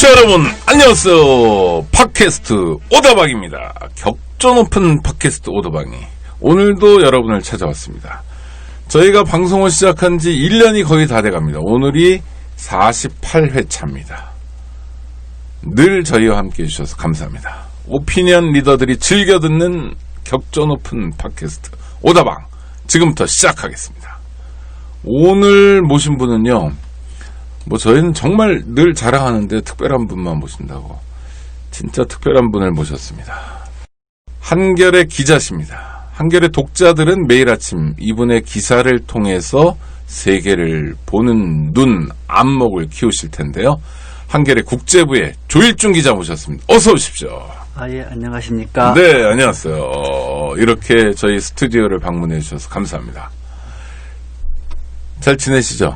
애청자 여러분 안녕하세요. 팟캐스트 오다방입니다. 격조 높은 팟캐스트 오다방이 오늘도 여러분을 찾아왔습니다. 저희가 방송을 시작한 지 1년이 거의 다 돼갑니다. 오늘이 48회차입니다. 늘 저희와 함께 해주셔서 감사합니다. 오피니언 리더들이 즐겨 듣는 격조 높은 팟캐스트 오다방 지금부터 시작하겠습니다. 오늘 모신 분은요, 저희는 정말 늘 자랑하는데 특별한 분만 모신다고 진짜 특별한 분을 모셨습니다. 한겨레 기자십니다. 한겨레 독자들은 매일 아침 이분의 기사를 통해서 세계를 보는 눈, 안목을 키우실 텐데요. 한겨레 국제부의 조일중 기자 모셨습니다. 어서 오십시오. 예, 안녕하십니까? 네, 안녕하세요. 이렇게 저희 스튜디오를 방문해 주셔서 감사합니다. 잘 지내시죠?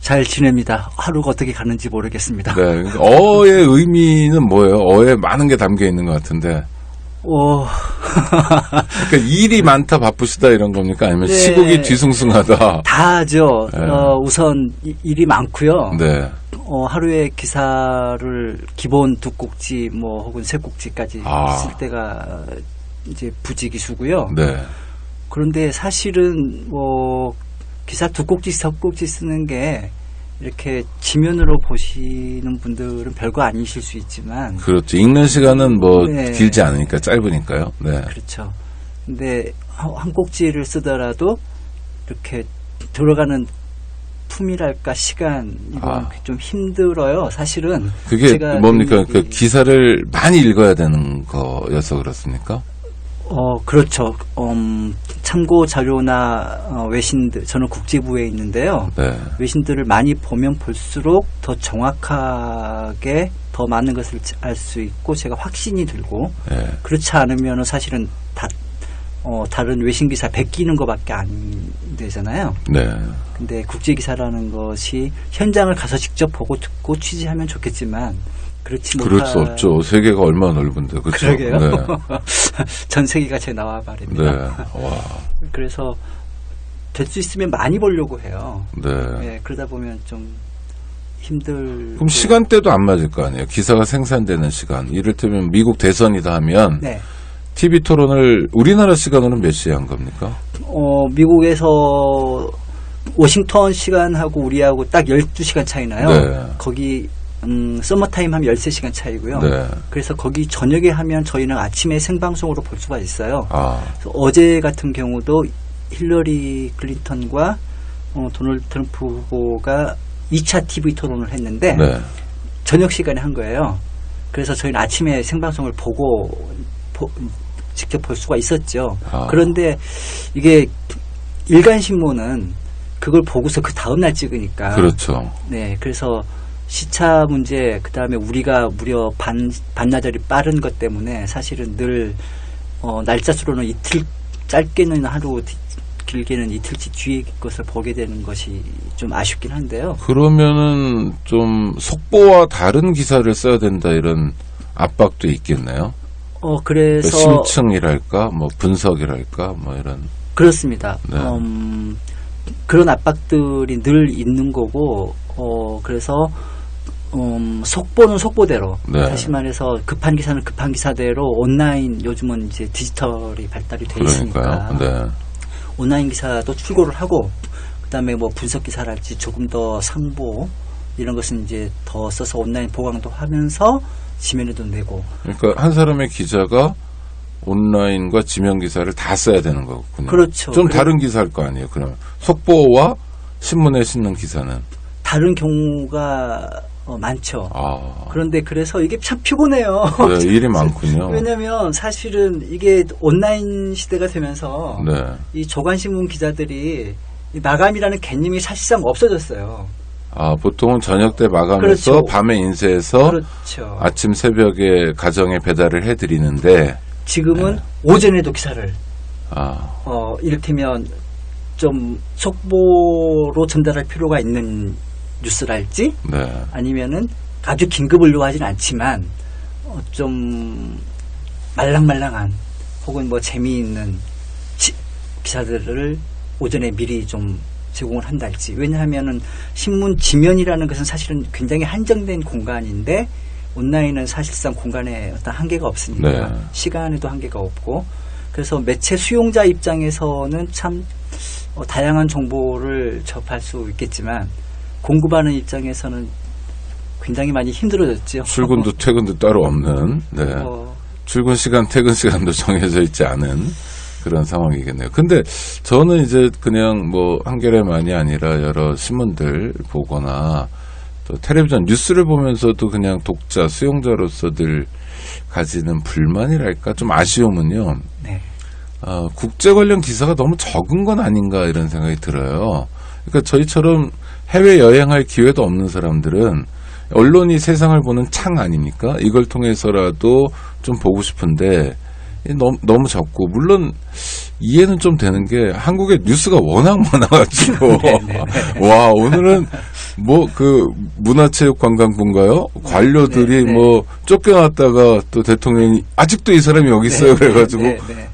잘 지냅니다. 하루가 어떻게 가는지 모르겠습니다. 네, 어의 의미는 뭐예요? 어에 많은 게 담겨 있는 것 같은데. 그러니까 일이 많다, 바쁘시다 이런 겁니까? 아니면 네, 시국이 뒤숭숭하다? 다죠. 네. 우선 일이 많고요. 네. 하루에 기사를 기본 두 꼭지 혹은 세 꼭지까지 쓸 때가 이제 부지기수고요. 네. 그런데 사실은 기사 두 꼭지, 세 꼭지 쓰는 게 이렇게 지면으로 보시는 분들은 별거 아니실 수 있지만. 그렇죠. 읽는 시간은 네. 길지 않으니까, 짧으니까요. 네. 그렇죠. 근데 한 꼭지를 쓰더라도 이렇게 들어가는 품이랄까, 시간, 이건 좀 힘들어요, 사실은. 그게 제가 뭡니까? 그 기사를 많이 읽어야 되는 거여서 그렇습니까? 그렇죠. 참고 자료나 외신들, 저는 국제부에 있는데요. 네. 외신들을 많이 보면 볼수록 더 정확하게 더 많은 것을 알 수 있고 제가 확신이 들고, 네. 그렇지 않으면 사실은 다른 외신 기사 베끼는 것밖에 안 되잖아요. 네. 근데 국제 기사라는 것이 현장을 가서 직접 보고 듣고 취재하면 좋겠지만 그렇지 못할. 그럴 수 없죠. 세계가 얼마나 넓은데, 그렇죠? 그러게요. 네. 전 세계가 제 나와 말입니다. 네. 와. 그래서 될 수 있으면 많이 보려고 해요. 네. 네, 그러다 보면 좀 힘들. 그럼 시간대도 안 맞을 거 아니에요? 기사가 생산되는 시간. 이를테면 미국 대선이다 하면 네. TV 토론을 우리나라 시간으로는 몇 시에 한 겁니까? 미국에서 워싱턴 시간하고 우리하고 딱 12시간 차이 나요. 네. 거기 서머타임 하면 13시간 차이고요. 네. 그래서 거기 저녁에 하면 저희는 아침에 생방송으로 볼 수가 있어요. 그래서 어제 같은 경우도 힐러리 클린턴과 도널드 트럼프 후보가 2차 TV 토론을 했는데 네. 저녁 시간에 한 거예요. 그래서 저희는 아침에 생방송을 보고 직접 볼 수가 있었죠. 그런데 이게 일간신문은 그걸 보고서 그 다음날 찍으니까. 그렇죠. 네, 그래서 시차 문제, 그 다음에 우리가 무려 반나절이 빠른 것 때문에 사실은 늘 날짜 수로는 이틀, 짧게는 하루, 길게는 이틀치 뒤에 것을 보게 되는 것이 좀 아쉽긴 한데요. 그러면은 좀 속보와 다른 기사를 써야 된다 이런 압박도 있겠네요. 그래서 심층이랄까, 분석이랄까, 이런. 그렇습니다. 네. 그런 압박들이 늘 있는 거고, 그래서 속보는 속보대로, 네. 다시 말해서 급한 기사는 급한 기사대로 온라인, 요즘은 이제 디지털이 발달이 돼 있으니까 네. 온라인 기사도 출고를 하고, 그다음에 분석 기사랄지 조금 더 상보 이런 것은 이제 더 써서 온라인 보강도 하면서 지면에도 내고. 그러니까 한 사람의 기자가 온라인과 지면 기사를 다 써야 되는 거군요. 그렇죠. 좀 다른 기사일 거 아니에요. 그럼 속보와 신문에 싣는 기사는 다른 경우가 많죠. 아. 그런데 그래서 이게 참 피곤해요. 네, 일이 많군요. 왜냐면 사실은 이게 온라인 시대가 되면서 네. 이 조간신문 기자들이 이 마감이라는 개념이 사실상 없어졌어요. 아, 보통은 저녁 때 마감해서 그렇죠. 밤에 인쇄해서 그렇죠. 아침 새벽에 가정에 배달을 해드리는데 지금은 네. 오전에도 기사를 아, 이를테면 좀 속보로 전달할 필요가 있는 뉴스랄지 네. 아니면은 아주 긴급을 요하진 않지만 좀 말랑말랑한 혹은 재미있는 기사들을 오전에 미리 좀 제공을 한달지. 왜냐하면은 신문 지면이라는 것은 사실은 굉장히 한정된 공간인데 온라인은 사실상 공간에 어떤 한계가 없으니까 네. 시간에도 한계가 없고 그래서 매체 수용자 입장에서는 참 다양한 정보를 접할 수 있겠지만 공급하는 입장에서는 굉장히 많이 힘들어졌죠. 출근도 퇴근도 따로 없는, 네. 출근 시간, 퇴근 시간도 정해져 있지 않은 그런 상황이겠네요. 근데 저는 이제 그냥 뭐 한겨레만이 아니라 여러 신문들 보거나 또 텔레비전 뉴스를 보면서도 그냥 독자, 수용자로서들 가지는 불만이랄까 좀 아쉬움은요. 네. 국제 관련 기사가 너무 적은 건 아닌가 이런 생각이 들어요. 그러니까 저희처럼 해외 여행할 기회도 없는 사람들은 언론이 세상을 보는 창 아닙니까? 이걸 통해서라도 좀 보고 싶은데 너무 적고 물론 이해는 좀 되는 게 한국의 뉴스가 워낙 많아가지고 와 오늘은 뭐 그 문화체육관광부인가요? 관료들이 뭐 쫓겨났다가 또 대통령이 아직도 이 사람이 여기 있어요 그래가지고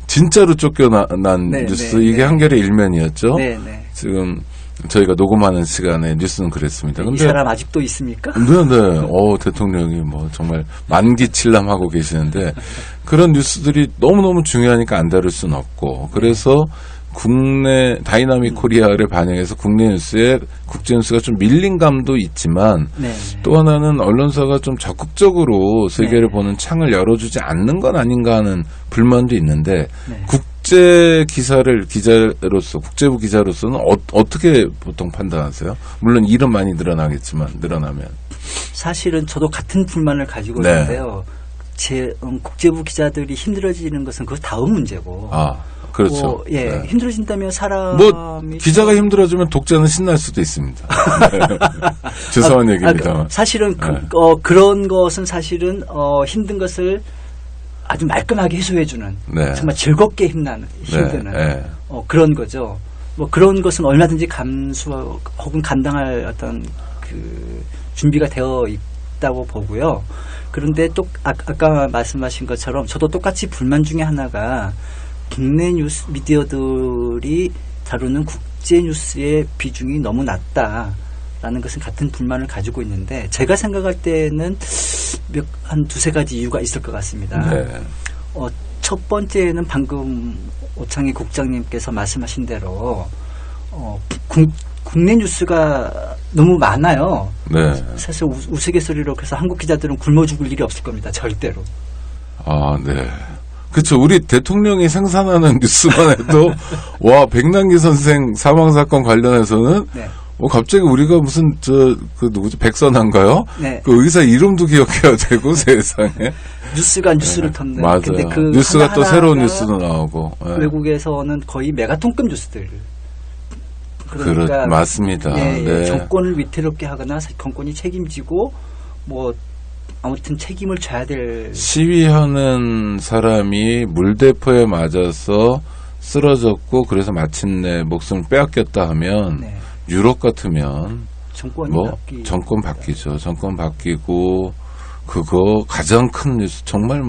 진짜로 쫓겨난 뉴스 이게 한겨레 일면이었죠. 지금 저희가 녹음하는 시간에 뉴스는 그랬습니다. 근데 이 사람 아직도 있습니까? 네네. 대통령이 뭐 정말 만기칠람하고 계시는데 그런 뉴스들이 너무너무 중요하니까 안 다룰 수는 없고 그래서 국내 다이나믹 코리아를 반영해서 국내 뉴스에 국제 뉴스가 좀 밀린 감도 있지만 또 하나는 언론사가 좀 적극적으로 세계를 보는 창을 열어주지 않는 건 아닌가 하는 불만도 있는데 국제 기자로서 국제부 기자로서는 어떻게 보통 판단하세요? 물론 일은 많이 늘어나면 사실은 저도 같은 불만을 가지고 있는데요. 국제부 기자들이 힘들어지는 것은 그 다음 문제고. 그렇죠. 힘들어진다면 사람이 뭐 기자가 힘들어지면 독자는 신날 수도 있습니다. 죄송한 얘기입니다만. 사실은 그런 것은 사실은 힘든 것을 아주 말끔하게 해소해주는 정말 즐겁게 힘드는 그런 거죠. 뭐 그런 것은 얼마든지 감수 혹은 감당할 어떤 그 준비가 되어 있다고 보고요. 그런데 또 아까 말씀하신 것처럼 저도 똑같이 불만 중에 하나가 국내 뉴스 미디어들이 다루는 국제 뉴스의 비중이 너무 낮다라는 것은 같은 불만을 가지고 있는데 제가 생각할 때는 한 두세 가지 이유가 있을 것 같습니다. 첫 번째는 방금 오창희 국장님께서 말씀하신 대로 국내 뉴스가 너무 많아요. 사실 우스갯소리로 그래서 한국 기자들은 굶어 죽을 일이 없을 겁니다. 절대로. 그렇죠. 우리 대통령이 생산하는 뉴스만 해도 와 백남기 선생 사망 사건 관련해서는 갑자기 우리가 무슨 그 누구지 백선한가요? 그 의사 이름도 기억해야 되고 세상에 뉴스가 뉴스를 덮는. 맞아요. 근데 그 뉴스가 또 새로운 뉴스도 나오고 외국에서는 거의 메가톤급 뉴스들. 그러니까 맞습니다. 정권을 위태롭게 하거나 정권이 책임지고 뭐 아무튼 책임을 져야 될 시위하는 사람이 물대포에 맞아서 쓰러졌고 그래서 마침내 목숨을 빼앗겼다 하면 유럽 같으면 정권 바뀌죠. 정권 바뀌고 그거 가장 큰 뉴스 정말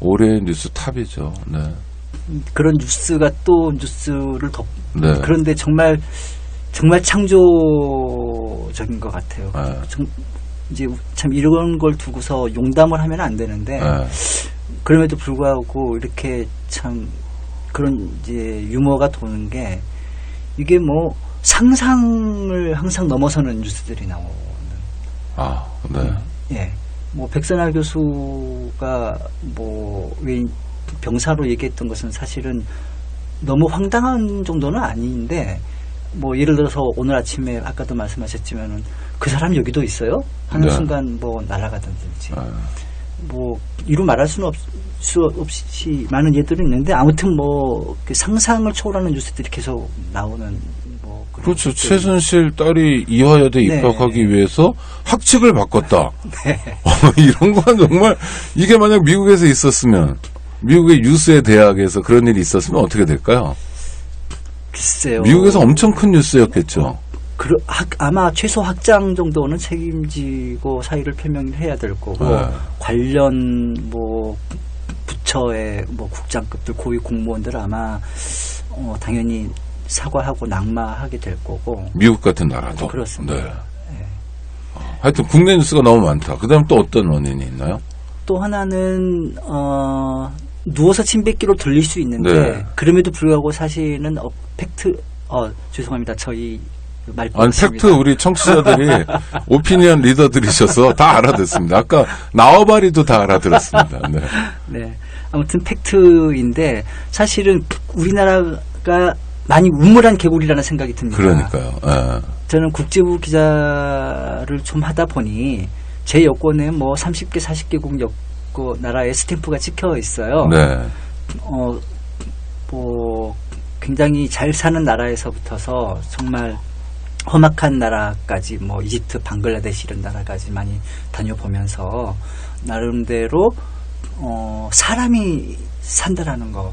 올해의 뉴스 탑이죠. 그런 뉴스가 또 뉴스를 그런데 정말 창조적인 것 같아요. 이제 참 이런 걸 두고서 용담을 하면 안 되는데 그럼에도 불구하고 이렇게 참 그런 이제 유머가 도는 게 이게 뭐 상상을 항상 넘어서는 뉴스들이 나오는. 뭐 백선할 교수가 뭐 왜 병사로 얘기했던 것은 사실은 너무 황당한 정도는 아닌데 뭐 예를 들어서 오늘 아침에 아까도 말씀하셨지만은 그 사람 여기도 있어요? 하는 순간 뭐 날아가든지 뭐 이루 말할 수는 없이 많은 예들이 있는데 아무튼 뭐 그 상상을 초월하는 뉴스들이 계속 나오는 뭐 그렇죠. 최순실 딸이 이화여대 입학하기 위해서 학칙을 바꿨다. 이런 건 정말 이게 만약 미국에서 있었으면 미국의 유수의 대학에서 그런 일이 있었으면 어떻게 될까요? 글쎄요. 미국에서 엄청 큰 뉴스였겠죠. 아마 최소 학장 정도는 책임지고 사의를 표명해야 될 거고 관련 뭐 부처의 뭐 국장급들 고위 공무원들 아마 당연히 사과하고 낙마하게 될 거고. 미국 같은 나라도. 그렇습니다. 네. 예. 하여튼 국내 뉴스가 너무 많다. 그다음 또 어떤 원인이 있나요? 또 하나는 누워서 침 뱉기로 들릴 수 있는데 네. 그럼에도 불구하고 사실은 팩트 죄송합니다. 저희 말고 아니, 팩트 우리 청취자들이 오피니언 리더들이셔서 다 알아듣습니다. 아까 나와바리도 다 알아들었습니다. 네. 네. 아무튼 팩트인데 사실은 우리나라가 많이 우물한 개구리라는 생각이 듭니다. 그러니까요. 예. 저는 국제부 기자를 좀 하다 보니 제 여권에 뭐 30개, 40개국 나라의 스탬프가 찍혀 있어요. 네. 뭐 굉장히 잘 사는 나라에서부터서 정말 험악한 나라까지 뭐 이집트, 방글라데시 이런 나라까지 많이 다녀보면서 나름대로 사람이 산다라는 거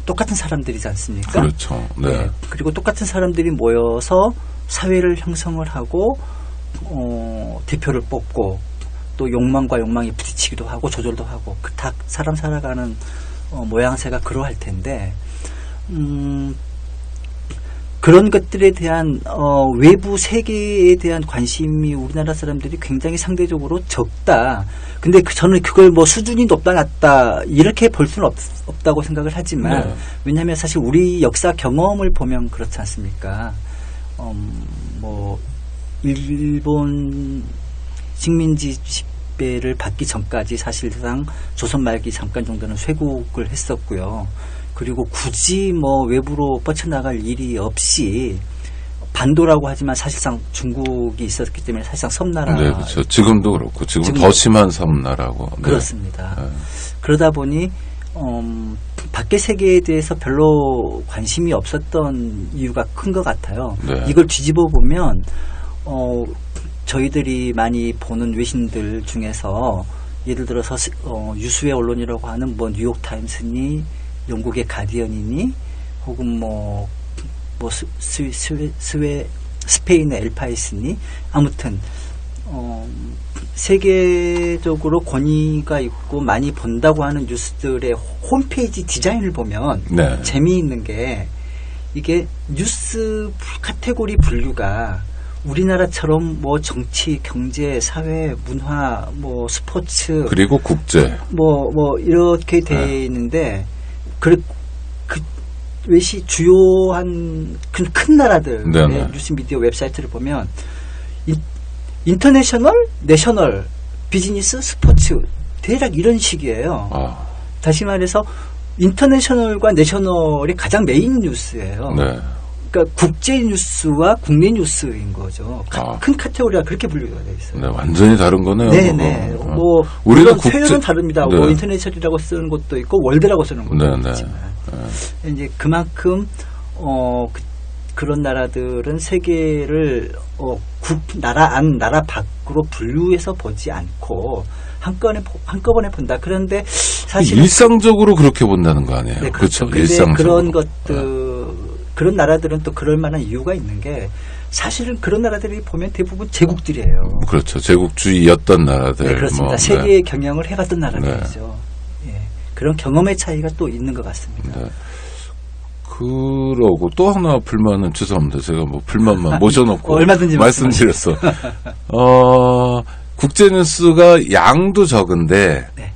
똑같은 사람들이지 않습니까? 그렇죠. 네. 그리고 똑같은 사람들이 모여서 사회를 형성을 하고 대표를 뽑고 또 욕망과 욕망이 부딪히기도 하고 조절도 하고 다 사람 살아가는 모양새가 그러할 텐데 그런 것들에 대한 외부 세계에 대한 관심이 우리나라 사람들이 굉장히 상대적으로 적다. 근데 저는 그걸 뭐 수준이 높다 낮다 이렇게 볼 수는 없다고 생각을 하지만 네. 왜냐하면 사실 우리 역사 경험을 보면 그렇지 않습니까? 뭐 일본 식민지 지배를 받기 전까지 사실상 조선 말기 잠깐 정도는 쇄국을 했었고요. 그리고 굳이 뭐 외부로 뻗쳐나갈 일이 없이 반도라고 하지만 사실상 중국이 있었기 때문에 사실상 섬나라. 네, 그렇죠. 지금도 그렇고 지금 지금 더 심한 섬나라고. 네. 그렇습니다. 네. 그러다 보니 밖의 세계에 대해서 별로 관심이 없었던 이유가 큰 것 같아요. 네. 이걸 뒤집어 보면 저희들이 많이 보는 외신들 중에서 예를 들어서 유수의 언론이라고 하는 뭐 뉴욕타임스니 영국의 가디언이니 혹은 스페인의 엘파이스니 아무튼 세계적으로 권위가 있고 많이 본다고 하는 뉴스들의 홈페이지 디자인을 보면 네. 재미있는 게 이게 뉴스 카테고리 분류가 우리나라처럼 뭐 정치, 경제, 사회, 문화, 뭐 스포츠 그리고 국제. 뭐 이렇게 돼 네. 있는데 그 외시 주요한 큰 나라들의 네네. 뉴스 미디어 웹사이트를 보면 인터내셔널, 내셔널, 비즈니스, 스포츠 대략 이런 식이에요. 아, 다시 말해서 인터내셔널과 내셔널이 가장 메인 뉴스예요. 네. 그러니까 국제 뉴스와 국내 뉴스인 거죠. 큰 카테고리가 그렇게 분류가 돼 있어요. 네, 완전히 다른 거네요. 네네. 그거. 뭐 우리도 물론 표현은 다릅니다. 네. 뭐 인터내셔널이라고 쓰는 것도 있고 월드라고 쓰는 것도 네, 있지만 네. 이제 그만큼 그런 나라들은 세계를 나라 안 나라 밖으로 분류해서 보지 않고 한꺼번에 본다. 그런데 사실 일상적으로 그렇게 본다는 거 아니에요? 네, 그렇죠. 근데 일상적으로. 그런 것들 그런 나라들은 또 그럴 만한 이유가 있는 게 사실은 그런 나라들이 보면 대부분 제국들이에요. 그렇죠. 제국주의였던 나라들. 네, 그렇습니다. 뭐, 세계의 경영을 해봤던 나라들이죠. 예, 그런 경험의 차이가 또 있는 것 같습니다. 네. 그러고 또 하나 불만은 죄송합니다. 제가 뭐 불만만 모셔놓고 얼마든지 말씀드렸어. 국제 뉴스가 양도 적은데 네.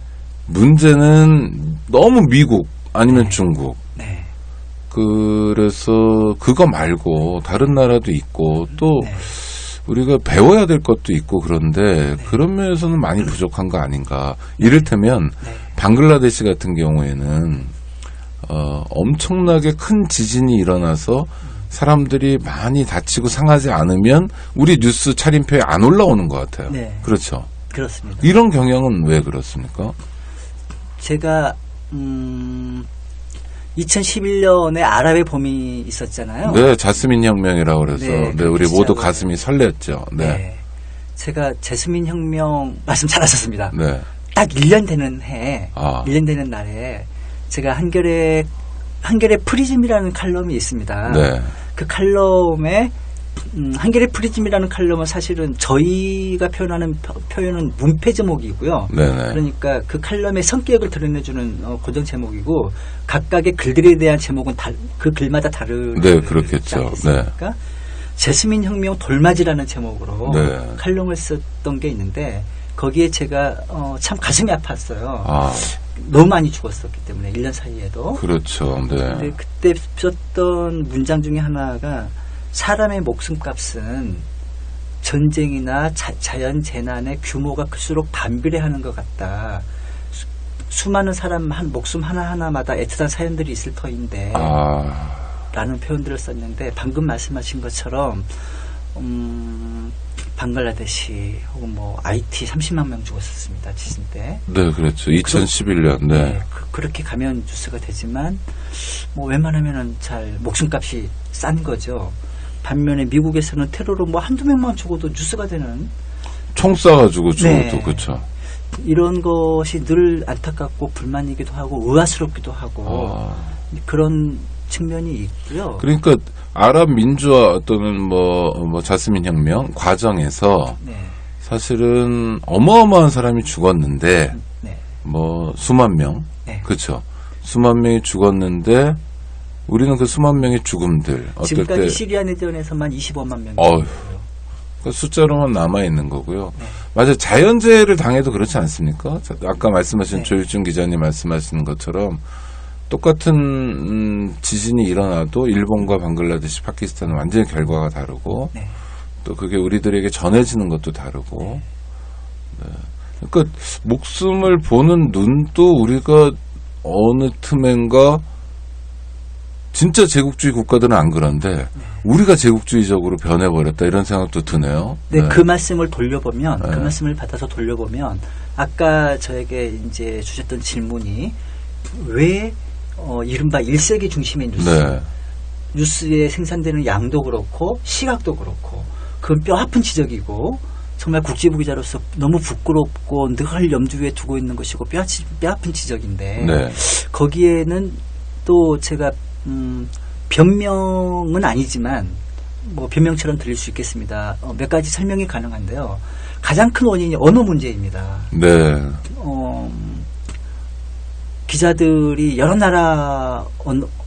문제는 너무 미국 아니면 중국. 네. 그래서 그거 말고 다른 나라도 있고 또 네. 우리가 배워야 될 것도 있고 그런데 그런 면에서는 많이 부족한 거 아닌가. 이를테면 네. 방글라데시 같은 경우에는 엄청나게 큰 지진이 일어나서 사람들이 많이 다치고 상하지 않으면 우리 뉴스 차림표에 안 올라오는 것 같아요. 네. 그렇죠. 그렇습니다. 이런 경향은 왜 그렇습니까? 제가 2011년에 아랍의 봄이 있었잖아요. 네, 자스민 혁명이라고 그래서 네, 네, 우리 시작을. 모두 가슴이 설렜죠. 네. 네. 제가 제스민 혁명 말씀 잘하셨습니다. 네. 딱 1년 되는 해, 아. 1년 되는 날에 제가 한겨레 프리즘이라는 칼럼이 있습니다. 네. 그 칼럼에 한겨레 프리즘이라는 칼럼은 사실은 저희가 표현하는 표현은 문패 제목이고요. 네네. 그러니까 그 칼럼의 성격을 드러내주는 고정 제목이고 각각의 글들에 대한 제목은 그 글마다 다르지 네, 그렇겠죠. 않겠습니까? 제스민 혁명 돌맞이라는 제목으로 네. 칼럼을 썼던 게 있는데 거기에 제가 참 가슴이 아팠어요. 아, 너무 많이 죽었었기 때문에 1년 사이에도. 그렇죠. 네. 근데 그때 썼던 문장 중에 하나가 사람의 목숨값은 전쟁이나 자연 재난의 규모가 클수록 반비례하는 것 같다. 수많은 사람 목숨 하나하나마다 애틋한 사연들이 있을 터인데 라는 표현들을 썼는데 방금 말씀하신 것처럼 방글라데시 혹은 뭐 IT 30만 명 죽었었습니다. 지진 때. 네, 그렇죠. 2011년. 네. 그렇게 가면 뉴스가 되지만 뭐 웬만하면은 잘 목숨값이 싼 거죠. 반면에 미국에서는 테러로 뭐 한두 명만 죽어도 뉴스가 되는 총 쏴가지고 죽어도 네. 그렇죠. 이런 것이 늘 안타깝고 불만이기도 하고 의아스럽기도 하고 그런 측면이 있고요. 그러니까 아랍 민주화 또는 뭐 자스민 혁명 과정에서 네. 사실은 어마어마한 사람이 죽었는데 네. 뭐 수만 명, 네. 그렇죠. 수만 명이 죽었는데 우리는 그 수만 명의 죽음들 어떨 지금까지 때 시리아 내전에서만 25만 명이 어휴. 죽었고요. 그 숫자로만 남아 있는 거고요. 네. 맞아요. 자연재해를 당해도 그렇지 않습니까? 아까 말씀하신 네. 조일준 기자님 말씀하시는 것처럼 똑같은 지진이 일어나도 일본과 방글라데시, 파키스탄은 완전히 결과가 다르고 네. 또 그게 우리들에게 전해지는 것도 다르고 네. 그러니까 목숨을 보는 눈도 우리가 어느 틈엔가 진짜 제국주의 국가들은 안 그런데 우리가 제국주의적으로 변해버렸다 이런 생각도 드네요. 네, 그 말씀을 돌려보면 네. 그 말씀을 받아서 돌려보면 아까 저에게 이제 주셨던 질문이 왜 이른바 1세기 중심의 뉴스 네. 뉴스에 생산되는 양도 그렇고 시각도 그렇고 그건 뼈아픈 지적이고 정말 국제부 기자로서 너무 부끄럽고 늘 염두에 두고 있는 것이고 뼈아픈 지적인데 네. 거기에는 또 제가 변명은 아니지만 뭐 변명처럼 들릴 수 있겠습니다. 몇 가지 설명이 가능한데요. 가장 큰 원인이 언어 문제입니다. 네. 기자들이 여러 나라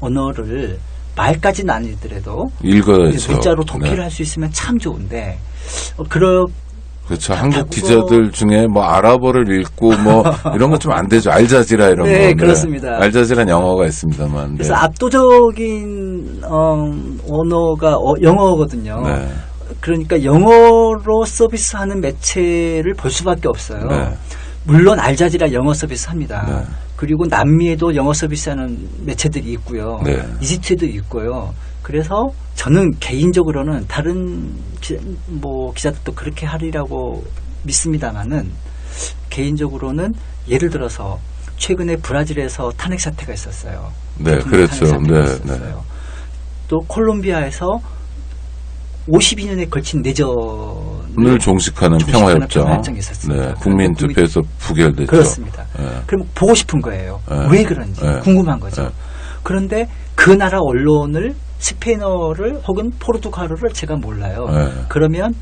언어를 말까지는 아니더라도 읽어야죠. 문자로 독해를 네. 할 수 있으면 참 좋은데 그렇죠. 한국 기자들 중에 뭐 아랍어를 읽고 뭐 이런 거 좀 안 되죠. 알자지라 이런 네, 거. 그렇습니다. 알자지라는 영어가 있습니다만. 그래서 네. 압도적인 언어가 영어거든요. 네. 그러니까 영어로 서비스하는 매체를 볼 수밖에 없어요. 네. 물론 알자지라 영어 서비스 합니다. 네. 그리고 남미에도 영어 서비스하는 매체들이 있고요. 네. 이집트에도 있고요. 그래서 저는 개인적으로는 다른 기자들도 그렇게 하리라고 믿습니다만은 개인적으로는 예를 들어서 최근에 브라질에서 탄핵 사태가 있었어요. 네, 그렇죠. 탄핵 사태가 네, 있었어요. 또 콜롬비아에서 52년에 걸친 내전을 종식하는 평화협정. 평화협정이 있었습니다. 네, 국민 투표에서 부결됐죠. 그렇습니다. 네. 그럼 보고 싶은 거예요. 네. 왜 그런지 네. 궁금한 거죠. 네. 그런데 그 나라 언론을 스페인어를 혹은 포르투갈어를 제가 몰라요. 네. 그러면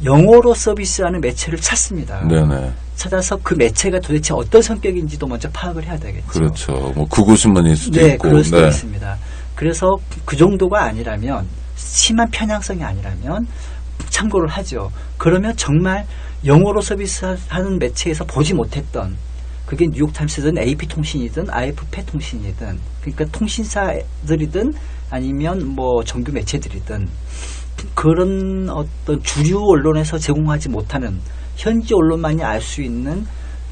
영어로 서비스하는 매체를 찾습니다. 네네. 찾아서 그 매체가 도대체 어떤 성격인지도 먼저 파악을 해야 되겠죠. 그렇죠. 뭐 구구신문일 수도 네, 있고. 그럴 수도 있습니다. 그래서 그 정도가 아니라면 심한 편향성이 아니라면 참고를 하죠. 그러면 정말 영어로 서비스하는 매체에서 보지 못했던 그게 뉴욕타임스든 AP통신이든 IFP 통신이든 그러니까 통신사들이든 아니면 뭐 정규 매체들이든 그런 어떤 주류 언론에서 제공하지 못하는 현지 언론만이 알 수 있는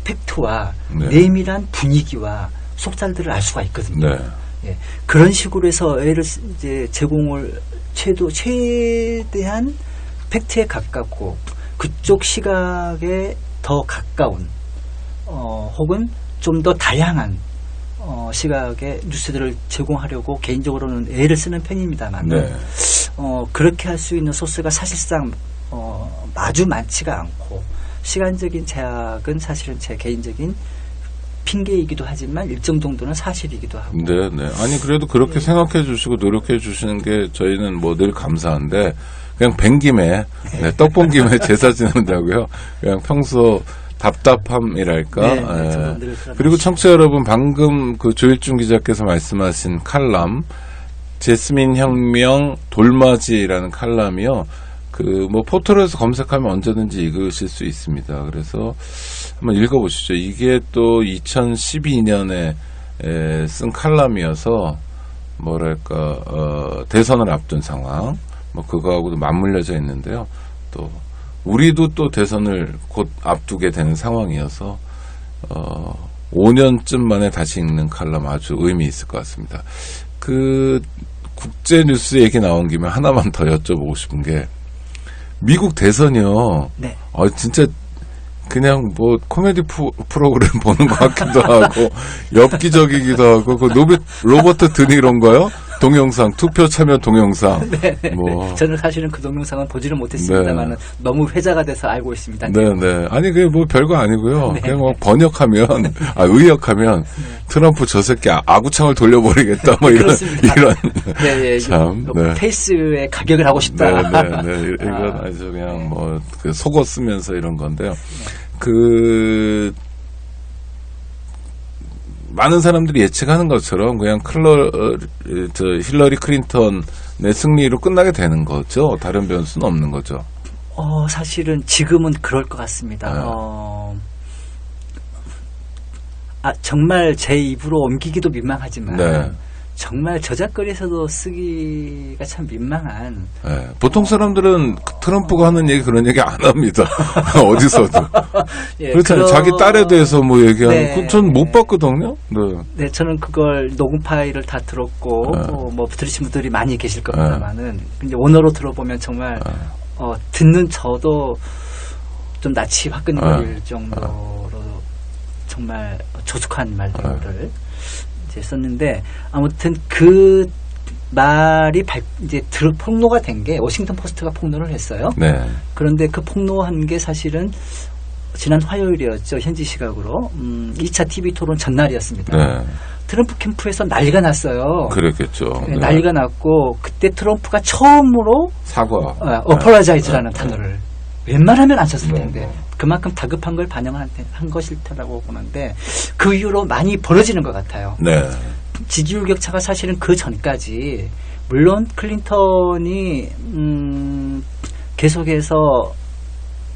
팩트와 네. 내밀한 분위기와 속살들을 알 수가 있거든요. 네. 예, 그런 식으로 해서 애를 이제 제공을 최대한 팩트에 가깝고 그쪽 시각에 더 가까운 혹은 좀 더 다양한 시각의 뉴스들을 제공하려고 개인적으로는 애를 쓰는 편입니다만 네. 그렇게 할 수 있는 소스가 사실상 아주 많지가 않고 시간적인 제약은 사실은 제 개인적인 핑계이기도 하지만 일정 정도는 사실이기도 하고. 네, 네. 아니 그래도 그렇게 생각해 주시고 노력해 주시는 게 저희는 뭐 늘 감사한데 그냥 뵌 김에 떡 본 김에 제사 지낸다고요. 그냥 평소 답답함이랄까. 네, 예. 저도 늘 그런 그리고 청취자 여러분 방금 그 조일중 기자께서 말씀하신 칼럼 제스민 혁명 돌맞이라는 칼럼이요. 그 뭐 포털에서 검색하면 언제든지 읽으실 수 있습니다. 그래서 한번 읽어보시죠. 이게 또 2012년에 쓴 칼럼이어서 뭐랄까 대선을 앞둔 상황 뭐 그거하고도 맞물려져 있는데요. 또 우리도 또 대선을 곧 앞두게 되는 상황이어서 5년쯤 만에 다시 읽는 칼럼 아주 의미 있을 것 같습니다. 그 국제 뉴스 얘기 나온 김에 하나만 더 여쭤보고 싶은 게 미국 대선이요. 네. 진짜 그냥 뭐 코미디 프로그램 보는 것 같기도 하고 엽기적이기도 하고 그 로버트 드니로인가요? 동영상 투표 참여 동영상. 네. 뭐 저는 사실은 그 동영상은 보지를 못했습니다만 네. 너무 회자가 돼서 알고 있습니다. 네네. 아니 그게 뭐 별거 아니고요. 그냥 뭐 번역하면 의역하면 트럼프 저 새끼 아구창을 돌려버리겠다 뭐 이런 네, 참 네. 페이스에 가격을 하고 싶다. 네네. 이건 아주 그냥 뭐 그 속어 쓰면서 이런 건데요. 그 많은 사람들이 예측하는 것처럼 그냥 힐러리 클린턴의 승리로 끝나게 되는 거죠. 다른 변수는 없는 거죠. 사실은 지금은 그럴 것 같습니다. 네. 정말 제 입으로 옮기기도 민망하지만 네. 정말 저작거리에서도 쓰기가 참 민망한. 네. 보통 사람들은 트럼프가 하는 얘기 그런 얘기 안 합니다. 어디서도. 예, 그렇잖아요. 자기 딸에 대해서 뭐 얘기하는 네. 전 못 봤거든요. 네. 네, 저는 그걸 녹음 파일을 다 들었고 네. 뭐 들으신 분들이 많이 계실 겁니다만은 이제 오너로 들어보면 정말 듣는 저도 좀 낯이 화끈거릴 정도로 정말 조숙한 말들을 이제 썼는데 아무튼 그 말이 이제 폭로가 된 게 워싱턴 포스트가 폭로를 했어요. 네. 그런데 그 폭로한 게 사실은 지난 화요일이었죠. 현지 시각으로 2차 TV 토론 전날이었습니다. 네. 트럼프 캠프에서 난리가 났어요. 그랬겠죠. 네, 네. 난리가 났고 그때 트럼프가 처음으로 사과. 어폴라자이즈라는 단어를 웬만하면 안 썼을 네. 텐데 그만큼 다급한 걸 반영한 것일 테라고 보는데 그 이후로 많이 벌어지는 것 같아요. 네. 지지율 격차가 사실은 그 전까지 물론 클린턴이 계속해서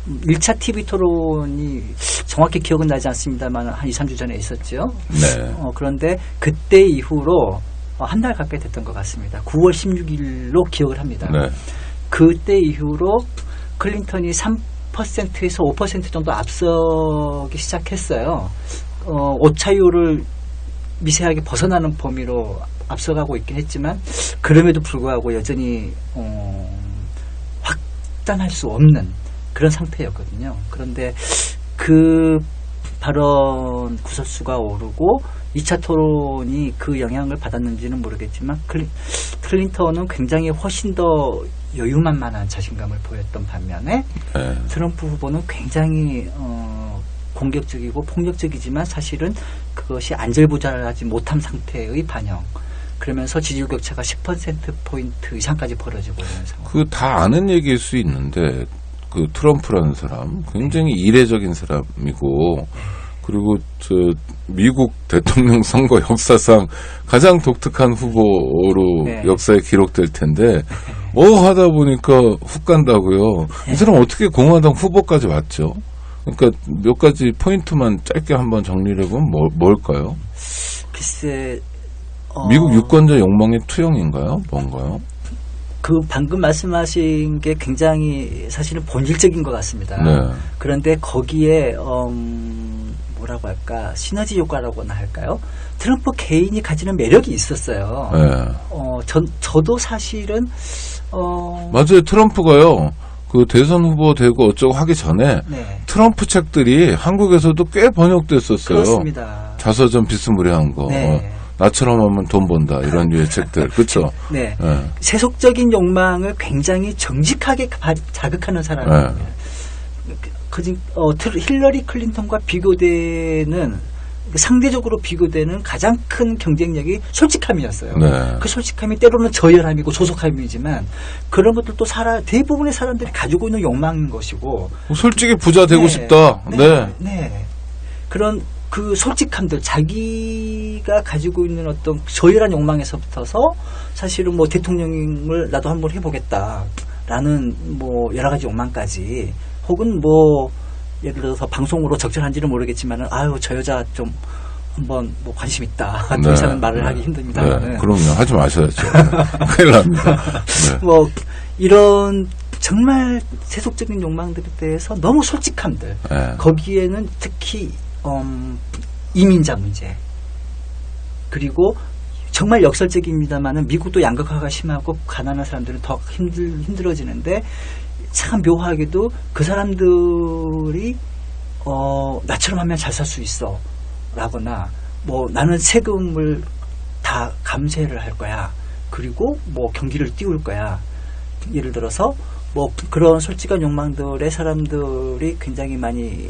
1차 TV 토론이 정확히 기억은 나지 않습니다만 한 2, 3주 전에 있었죠. 네. 그런데 그때 이후로 한 달 가까이 됐던 것 같습니다. 9월 16일로 기억을 합니다. 네. 그때 이후로 클린턴이 3%에서 5% 정도 앞서기 시작했어요. 오차율을 미세하게 벗어나는 범위로 앞서가고 있긴 했지만 그럼에도 불구하고 여전히 확단할 수 없는 그런 상태였거든요. 그런데 그 발언 구설수가 오르고 2차 토론이 그 영향을 받았는지는 모르겠지만 클린턴은 굉장히 훨씬 더 여유만만한 자신감을 보였던 반면에 네. 트럼프 후보는 굉장히 공격적이고 폭력적이지만 사실은 그것이 안절부절하지 못한 상태의 반영. 그러면서 지지율 격차가 10%포인트 이상까지 벌어지고 있는 상황. 그 다 아는 얘기일 수 있는데 그 트럼프라는 사람 굉장히 이례적인 사람이고 그리고 미국 대통령 선거 역사상 가장 독특한 후보로 네. 역사에 기록될 텐데 하다 보니까 훅 간다고요. 이 사람 어떻게 공화당 후보까지 왔죠? 그러니까 몇 가지 포인트만 짧게 한번 정리를 해보면 뭘까요? 글쎄 미국 유권자 욕망의 투영인가요? 뭔가요? 그 방금 말씀하신 게 굉장히 사실은 본질적인 것 같습니다. 네. 그런데 거기에 뭐라고 할까 시너지 효과라고나 할까요? 트럼프 개인이 가지는 매력이 있었어요. 네. 저도 사실은 맞아요. 트럼프가요. 그 대선 후보 되고 어쩌고 하기 전에 네. 트럼프 책들이 한국에서도 꽤 번역됐었어요. 그렇습니다. 자서전 비스무리한 거. 네. 나처럼 하면 돈 번다. 이런 류의 책들. 그렇죠? 네. 네. 세속적인 욕망을 굉장히 정직하게 자극하는 사람이에요. 힐러리 클린턴과 비교되는 상대적으로 비교되는 가장 큰 경쟁력이 솔직함이었어요. 네. 그 솔직함이 때로는 저열함이고 조속함이지만 그런 것들도 대부분의 사람들이 가지고 있는 욕망인 것이고 솔직히 부자 되고 네, 싶다. 네. 네. 그런 그 솔직함들 자기가 가지고 있는 어떤 저열한 욕망에서부터서 사실은 뭐 대통령을 나도 한번 해보겠다라는 뭐 여러 가지 욕망까지 혹은 뭐 예를 들어서 방송으로 적절한지는 모르겠지만은 아유 저 여자 좀 한번 뭐 관심 있다 더 이상은 말을 하기 힘듭니다만은 네. 그럼요. 하지 마셔야죠. 큰일 납니다. 네. 뭐 이런 정말 세속적인 욕망들에 대해서 너무 솔직함들 네. 거기에는 특히 이민자 문제 그리고 정말 역설적입니다만은 미국도 양극화가 심하고 가난한 사람들은 더 힘들어지는데 참 묘하게도 그 사람들이 나처럼 하면 잘 살 수 있어 라거나 뭐 나는 세금을 다 감세를 할 거야 그리고 뭐 경기를 띄울 거야 예를 들어서 뭐 그런 솔직한 욕망들의 사람들이 굉장히 많이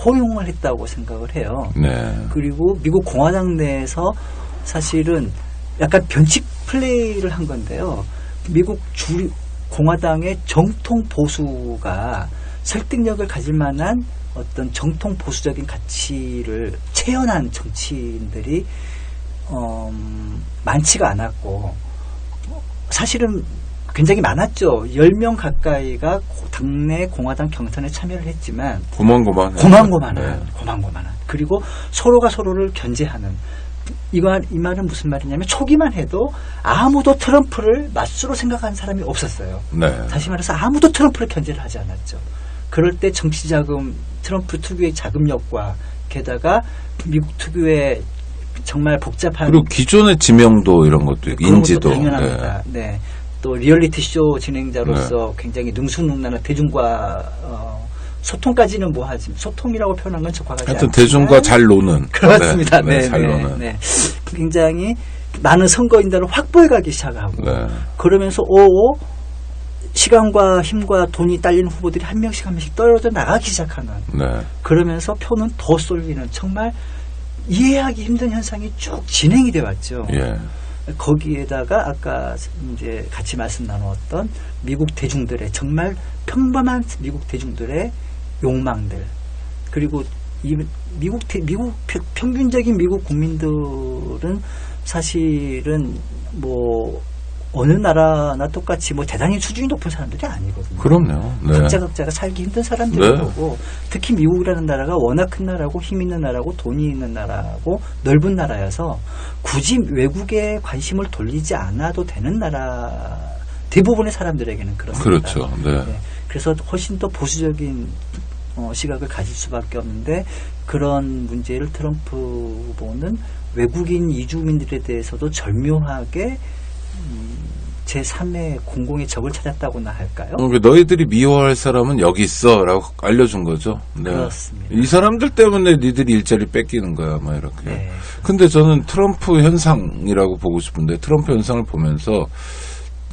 호용을 했다고 생각을 해요. 네. 그리고 미국 공화당 내에서 사실은 약간 변칙 플레이를 한 건데요. 미국 공화당의 정통 보수가 설득력을 가질 만한 어떤 정통 보수적인 가치를 체현한 정치인들이 많지가 않았고 사실은 굉장히 많았죠. 10명 가까이가 당내 공화당 경선에 참여를 했지만 고만고만한 그리고 서로가 서로를 견제하는 이 말은 무슨 말이냐면 초기만 해도 아무도 트럼프를 맞수로 생각하는 사람이 없었어요. 네. 다시 말해서 아무도 트럼프를 견제를 하지 않았죠. 그럴 때 정치자금 트럼프 특유의 자금력과 게다가 미국 특유의 정말 복잡한 그리고 기존의 지명도 이런 것도 있고 인지도 당연합니다. 네. 또 리얼리티 쇼 진행자로서 굉장히 능수능란한 대중과 소통까지는 뭐하지 소통이라고 표현한 건 적합하지 않지만 하여튼 대중과 잘 노는 그렇습니다. 네, 잘 노는 네. 굉장히 많은 선거인단을 확보해 가기 시작하고 네. 그러면서 시간과 힘과 돈이 딸리는 후보들이 한 명씩 떨어져 나가기 시작하는 네. 그러면서 표는 더 쏠리는 정말 이해하기 힘든 현상이 쭉 진행이 돼 왔죠. 예. 거기에다가 아까 이제 같이 말씀 나누었던 미국 대중들의 정말 평범한 미국 대중들의 욕망들 그리고 이 평균적인 미국 국민들은 사실은 뭐 어느 나라나 똑같이 뭐 대단히 수준이 높은 사람들이 아니거든요. 그럼요. 네. 각자가 살기 힘든 사람들인 네. 거고 특히 미국이라는 나라가 워낙 큰 나라고 힘 있는 나라고 돈이 있는 나라고 넓은 나라여서 굳이 외국에 관심을 돌리지 않아도 되는 나라 대부분의 사람들에게는 그렇습니다. 그렇죠. 네. 네. 그래서 훨씬 더 보수적인 시각을 가질 수밖에 없는데 그런 문제를 트럼프 후보는 외국인 이주민들에 대해서도 절묘하게 제3의 공공의 적을 찾았다고나 할까요? 너희들이 미워할 사람은 여기 있어라고 알려준 거죠. 네. 그렇습니다. 이 사람들 때문에 니들이 일자리 뺏기는 거야, 막 이렇게. 네. 근데 저는 트럼프 현상이라고 보고 싶은데 트럼프 현상을 보면서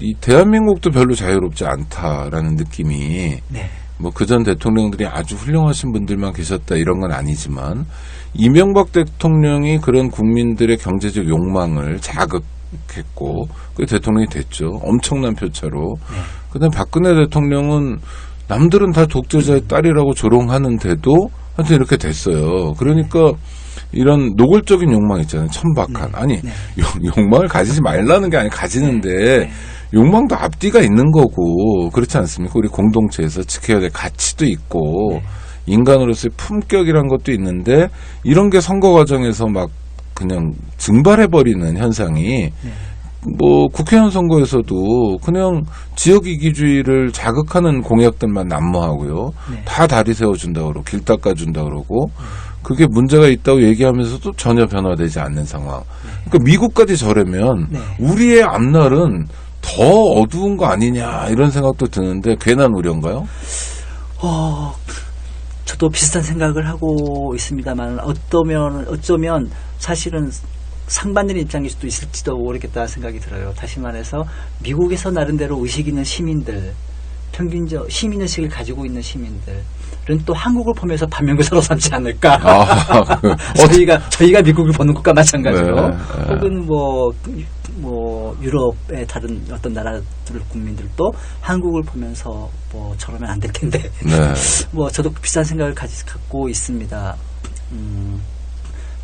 이 대한민국도 별로 자유롭지 않다라는 느낌이 네. 뭐 그전 대통령들이 아주 훌륭하신 분들만 계셨다 이런 건 아니지만 이명박 대통령이 그런 국민들의 경제적 욕망을 자극했고 그 대통령이 됐죠. 엄청난 표차로. 그다음에 박근혜 대통령은 남들은 다 독재자의 딸이라고 조롱하는데도 하여튼 이렇게 됐어요. 그러니까 이런 노골적인 욕망 있잖아요. 천박한. 아니 욕망을 가지지 말라는 게 아니라 가지는데 욕망도 앞뒤가 있는 거고 그렇지 않습니까? 우리 공동체에서 지켜야 될 가치도 있고 인간으로서의 품격이란 것도 있는데 이런 게 선거 과정에서 막 그냥 증발해버리는 현상이 뭐 국회의원 선거에서도 그냥 지역 이기주의를 자극하는 공약들만 난무하고요. 다 다리 세워준다 그러고 길 닦아준다 그러고 그게 문제가 있다고 얘기하면서도 전혀 변화되지 않는 상황. 그러니까 미국까지 저러면 우리의 앞날은 더 어두운 거 아니냐 이런 생각도 드는데 괜한 우려인가요? 저도 비슷한 생각을 하고 있습니다만 어쩌면 사실은 상반된 입장일 수도 있을지도 모르겠다는 생각이 들어요. 다시 말해서 미국에서 나름대로 의식 있는 시민들, 평균적 시민의식을 가지고 있는 시민들, 또 한국을 보면서 반면교사로 삼지 않을까. 저희가 미국을 보는 것과 마찬가지로. 네. 혹은 뭐 유럽의 다른 어떤 나라들 국민들도 한국을 보면서 뭐 저러면 안 될 텐데. 네. 뭐 저도 비슷한 생각을 갖고 있습니다.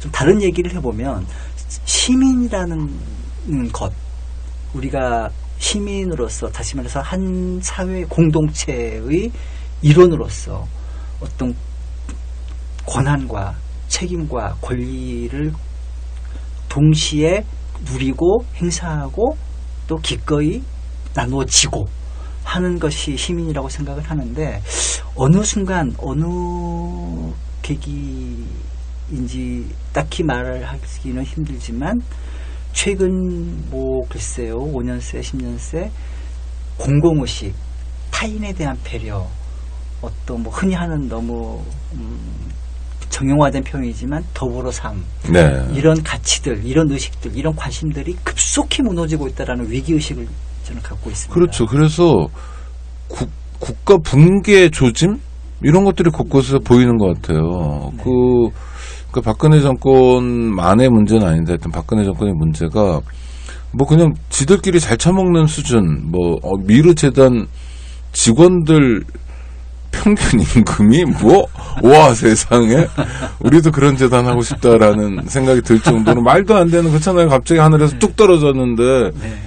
좀 다른 얘기를 해보면 시민이라는 것, 우리가 시민으로서, 다시 말해서 한 사회 공동체의 일원으로서 어떤 권한과 책임과 권리를 동시에 누리고 행사하고 또 기꺼이 나누어지고 하는 것이 시민이라고 생각을 하는데, 어느 순간 어느 계기인지 딱히 말을 하기는 힘들지만 최근 뭐 글쎄요 5년새 10년새 공공의식, 타인에 대한 배려, 어떤 뭐 흔히 하는 너무 정형화된 표현이지만 더불어 삶, 네. 이런 가치들, 이런 의식들, 이런 관심들이 급속히 무너지고 있다라는 위기의식을 저는 갖고 있습니다. 그렇죠. 그래서 국가 붕괴 조짐 이런 것들이 곳곳에서 보이는 것 같아요. 네. 그 박근혜 정권만의 문제는 아닌데, 하여튼 박근혜 정권의 문제가 뭐 그냥 지들끼리 잘 처먹는 수준, 미르 재단 직원들 평균 임금이 와 세상에 우리도 그런 재단 하고 싶다라는 생각이 들 정도로 말도 안 되는, 그렇잖아요. 갑자기 하늘에서 뚝 떨어졌는데 네.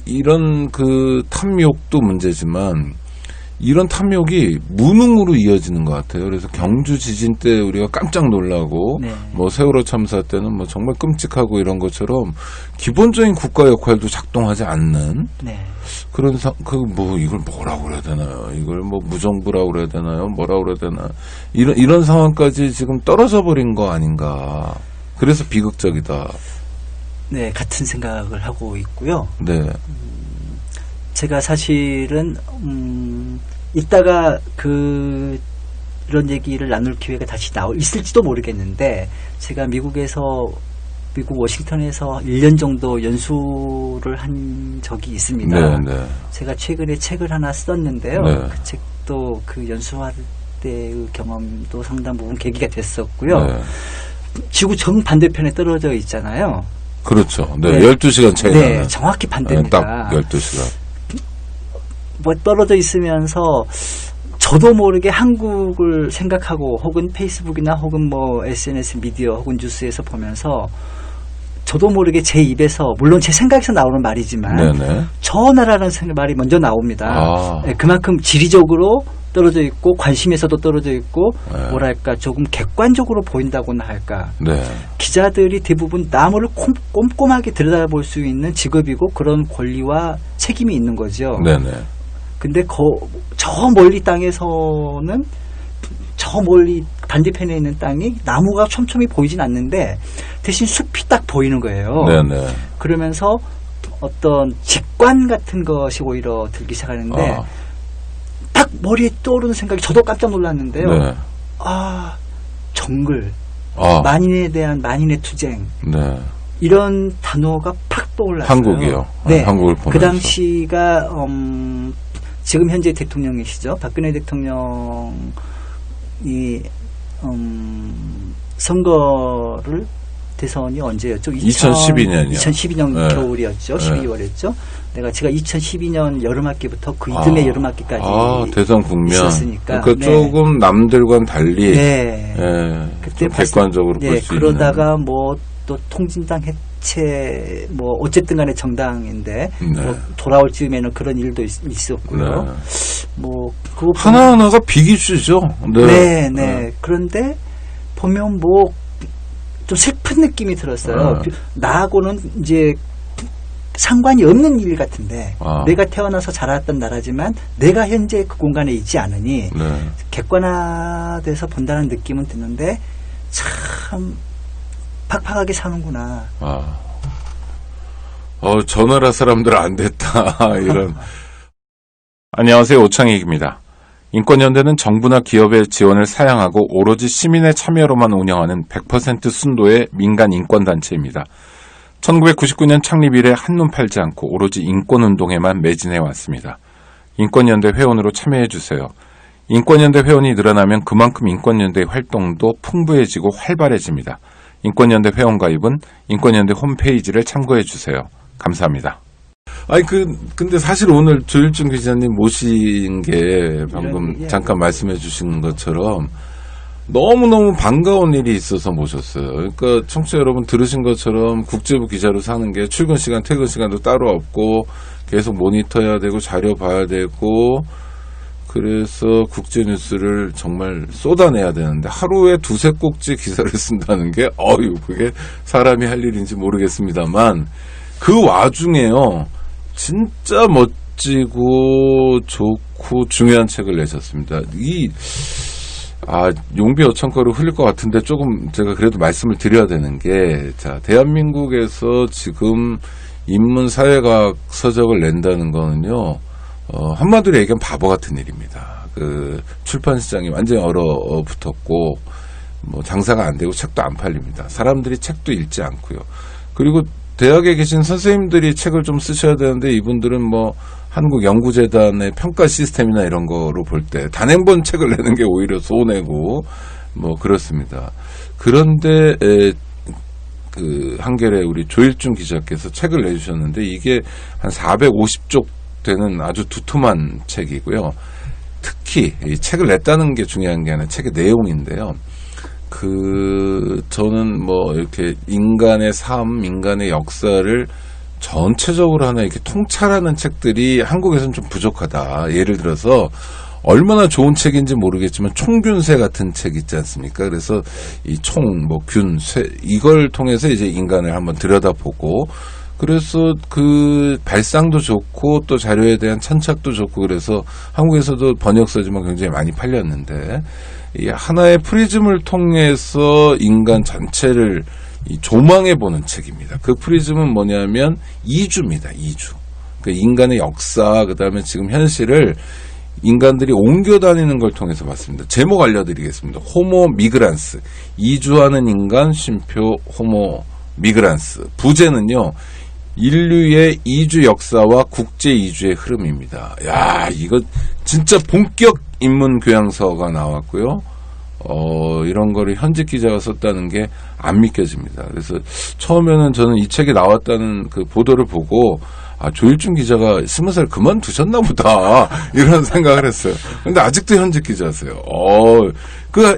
이런 그 탐욕도 문제지만 이런 탐욕이 무능으로 이어지는 것 같아요. 그래서 경주 지진 때 우리가 깜짝 놀라고, 네. 세월호 참사 때는 정말 끔찍하고 이런 것처럼 기본적인 국가 역할도 작동하지 않는 네. 그런 이걸 뭐라고 그래야 되나요? 이걸 무정부라고 그래야 되나요? 뭐라고 그래야 되나? 이런 상황까지 지금 떨어져 버린 거 아닌가. 그래서 비극적이다. 네, 같은 생각을 하고 있고요. 네. 제가 사실은 이따가 그런 얘기를 나눌 기회가 다시 있을지도 모르겠는데, 제가 미국 워싱턴에서 1년 정도 연수를 한 적이 있습니다. 네, 네. 제가 최근에 책을 하나 썼는데요. 네. 그 책도 그 연수할 때의 경험도 상당 부분 계기가 됐었고요. 네. 지구 정반대편에 떨어져 있잖아요. 그렇죠. 네, 네. 12시간 차이 네, 나는. 정확히 반대입니다. 딱 12시간. 떨어져 있으면서 저도 모르게 한국을 생각하고, 혹은 페이스북이나 혹은 SNS 미디어 혹은 뉴스에서 보면서 저도 모르게 제 입에서, 물론 제 생각에서 나오는 말이지만 네네. 저 나라라는 말이 먼저 나옵니다. 네, 그만큼 지리적으로 떨어져 있고 관심에서도 떨어져 있고, 네. 뭐랄까 조금 객관적으로 보인다고나 할까. 네. 기자들이 대부분 남을 꼼꼼하게 들여다볼 수 있는 직업이고 그런 권리와 책임이 있는 거죠. 네네. 근데 저 멀리 땅에서는, 저 멀리 반대편에 있는 땅이 나무가 촘촘히 보이진 않는데 대신 숲이 딱 보이는 거예요. 네네. 그러면서 어떤 직관 같은 것이 오히려 들기 시작하는데, 딱 머리에 떠오르는 생각이, 저도 깜짝 놀랐는데요. 네. 정글, 만인에 대한 만인의 투쟁, 네. 이런 단어가 팍 떠올랐어요. 한국이요. 네. 한국을 보면서. 그 당시가 지금 현재 대통령이시죠. 박근혜 대통령이 선거를, 대선이 언제였죠? 2012년이요. 2012년 네. 겨울이었죠. 네. 12월이었죠. 제가 2012년 여름학기부터 그 이듬해 여름학기까지 대선 국면. 있었으니까. 그러니까 네. 조금 남들과는 달리. 네. 좀 객관적으로 볼 수 있는. 그러다가 또 통진당 해체, 어쨌든 간에 정당인데, 네. 돌아올 즈음에는 그런 일도 있었고요. 네. 그거 하나하나가 빅이슈죠. 네. 네. 그런데 보면 좀 슬픈 느낌이 들었어요. 나하고는 이제 상관이 없는 일 같은데, 내가 태어나서 자랐던 나라지만 내가 현재 그 공간에 있지 않으니 네. 객관화돼서 본다는 느낌은 드는데, 참 팍팍하게 사는구나. 저 나라 사람들 안 됐다. 이런. 안녕하세요. 오창익입니다. 인권연대는 정부나 기업의 지원을 사양하고 오로지 시민의 참여로만 운영하는 100% 순도의 민간 인권단체입니다. 1999년 창립 이래 한눈 팔지 않고 오로지 인권운동에만 매진해 왔습니다. 인권연대 회원으로 참여해 주세요. 인권연대 회원이 늘어나면 그만큼 인권연대 활동도 풍부해지고 활발해집니다. 인권연대 회원 가입은 인권연대 홈페이지를 참고해 주세요. 감사합니다. 아니 근데 사실 오늘 조일중 기자님 모신 게 방금 예. 잠깐 말씀해 주신 것처럼 너무너무 반가운 일이 있어서 모셨어요. 그러니까 청취자 여러분 들으신 것처럼 국제부 기자로 사는 게 출근 시간, 퇴근 시간도 따로 없고 계속 모니터해야 되고 자료 봐야 되고 그래서 국제뉴스를 정말 쏟아내야 되는데 하루에 2-3꼭지 기사를 쓴다는 게 그게 사람이 할 일인지 모르겠습니다만 그 와중에요. 진짜 멋지고 좋고 중요한 책을 내셨습니다. 용비 어천거를 흘릴 것 같은데 조금 제가 그래도 말씀을 드려야 되는 게, 자, 대한민국에서 지금 인문사회과학 서적을 낸다는 거는요, 한마디로 얘기하면 바보 같은 일입니다. 출판시장이 완전히 얼어붙었고, 장사가 안 되고 책도 안 팔립니다. 사람들이 책도 읽지 않고요. 그리고 대학에 계신 선생님들이 책을 좀 쓰셔야 되는데 이분들은 한국연구재단의 평가 시스템이나 이런 거로 볼 때 단행본 책을 내는 게 오히려 손해고 그렇습니다. 그런데 한겨레 우리 조일중 기자께서 책을 내주셨는데 이게 한 450쪽 되는 아주 두툼한 책이고요. 특히 이 책을 냈다는 게 중요한 게 아니라 책의 내용인데요. 저는 이렇게 인간의 삶, 인간의 역사를 전체적으로 하나 이렇게 통찰하는 책들이 한국에서는 좀 부족하다. 예를 들어서 얼마나 좋은 책인지 모르겠지만 총균세 같은 책 있지 않습니까? 그래서 이 균, 쇠 이걸 통해서 이제 인간을 한번 들여다보고 그래서 그 발상도 좋고 또 자료에 대한 천착도 좋고 그래서 한국에서도 번역서지만 굉장히 많이 팔렸는데 이 하나의 프리즘을 통해서 인간 전체를 조망해보는 책입니다. 그 프리즘은 뭐냐면 이주입니다. 이주. 그러니까 인간의 역사, 그 다음에 지금 현실을 인간들이 옮겨 다니는 걸 통해서 봤습니다. 제목 알려드리겠습니다. 호모 미그란스. 이주하는 인간, 쉼표 호모 미그란스. 부제는요. 인류의 이주 역사와 국제 이주의 흐름입니다. 야, 이거 진짜 본격 인문 교양서가 나왔고요. 이런 거를 현직 기자가 썼다는 게 안 믿겨집니다. 그래서 처음에는 저는 이 책이 나왔다는 그 보도를 보고 조일중 기자가 20살 그만두셨나 보다 이런 생각을 했어요. 근데 아직도 현직 기자세요.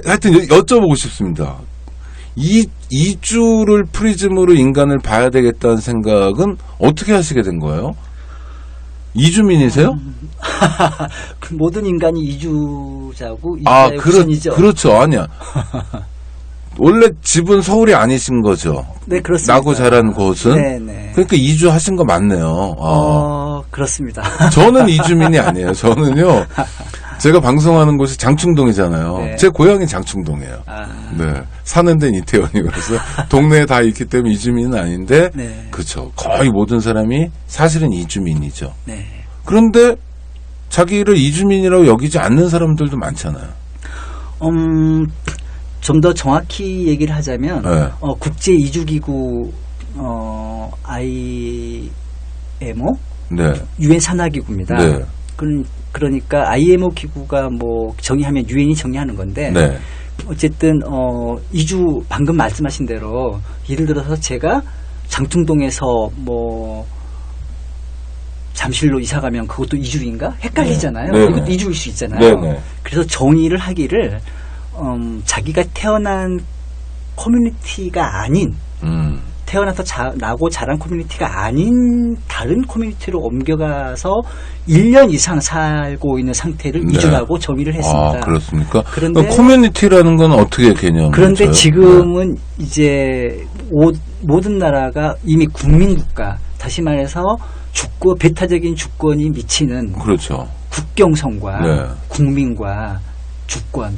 하여튼 여쭤보고 싶습니다. 이주를 프리즘으로 인간을 봐야 되겠다는 생각은 어떻게 하시게 된 거예요? 이주민이세요? 모든 인간이 이주자고 이주자의 우선이죠. 그렇죠. 아니야. 원래 집은 서울이 아니신 거죠? 네, 그렇습니다. 나고 자란 곳은? 네네. 그러니까 이주하신 거 맞네요. 그렇습니다. 저는 이주민이 아니에요. 저는요. 제가 방송하는 곳이 장충동이잖아요. 네. 제 고향이 장충동이에요. 네. 사는 데는 이태원이고 그래서 동네에 다 있기 때문에 이주민은 아닌데 네. 그렇죠. 거의 모든 사람이 사실은 이주민이죠. 네. 그런데 자기를 이주민이라고 여기지 않는 사람들도 많잖아요. 좀 더 정확히 얘기를 하자면 네. 국제 이주기구 IMO 네. 유엔 산하기구입니다. 네. 그러니까 IMO 기구가 정의하면 유엔이 정의하는 건데 네. 어쨌든 이주 방금 말씀하신 대로 예를 들어서 제가 장충동에서 잠실로 이사 가면 그것도 이주인가? 헷갈리잖아요. 네. 이것도 이주일 수 있잖아요. 네. 그래서 정의를 하기를 자기가 태어난 커뮤니티가 아닌 태어나서 나고 자란 커뮤니티가 아닌 다른 커뮤니티로 옮겨가서 1년 이상 살고 있는 상태를 네. 이주라고 정의를 했습니다. 그렇습니까? 그런데 커뮤니티라는 건 어떻게 개념이죠? 그런데 지금은 이제 모든 나라가 이미 국민국가, 다시 말해서 배타적인 주권이 미치는 그렇죠. 국경선과 네. 국민과 주권,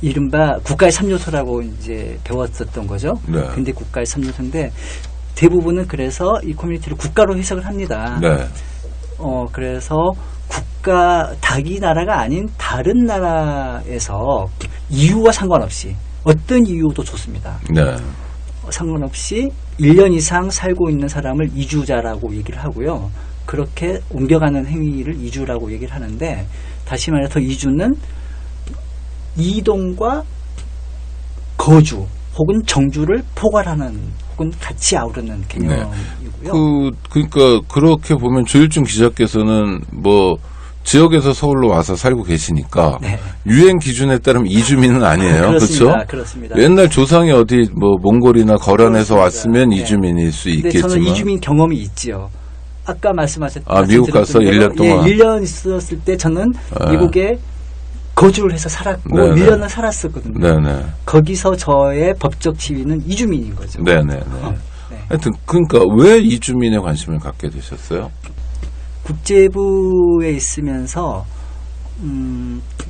이른바 국가의 3요소라고 이제 배웠었던 거죠. 네. 근데 국가의 3요소인데 대부분은 그래서 이 커뮤니티를 국가로 해석을 합니다. 네. 그래서 자기 나라가 아닌 다른 나라에서 이유와 상관없이 어떤 이유도 좋습니다. 네. 상관없이 1년 이상 살고 있는 사람을 이주자라고 얘기를 하고요. 그렇게 옮겨가는 행위를 이주라고 얘기를 하는데, 다시 말해서 이주는 이동과 거주 혹은 정주를 포괄하는 혹은 같이 아우르는 개념이고요. 그러니까 그렇게 보면 조일중 기자께서는 뭐 지역에서 서울로 와서 살고 계시니까 네. 유행 기준에 따르면 이주민은 아니에요. 그렇습니다. 그렇죠? 그렇습니다. 옛날 조상이 어디 뭐 몽골이나 거란에서 그렇습니다. 왔으면 네. 이주민일 수 근데 있겠지만 저는 이주민 경험이 있지요. 아까 말씀하셨던 미국 가서 1년 동안? 1년 있었을 때 저는 네. 미국에 거주를 해서 살았고 네네. 1년을 살았었거든요. 네네. 거기서 저의 법적 지위는 이주민인 거죠. 네네네. 네. 하여튼 그러니까 왜 이주민에 관심을 갖게 되셨어요? 국제부에 있으면서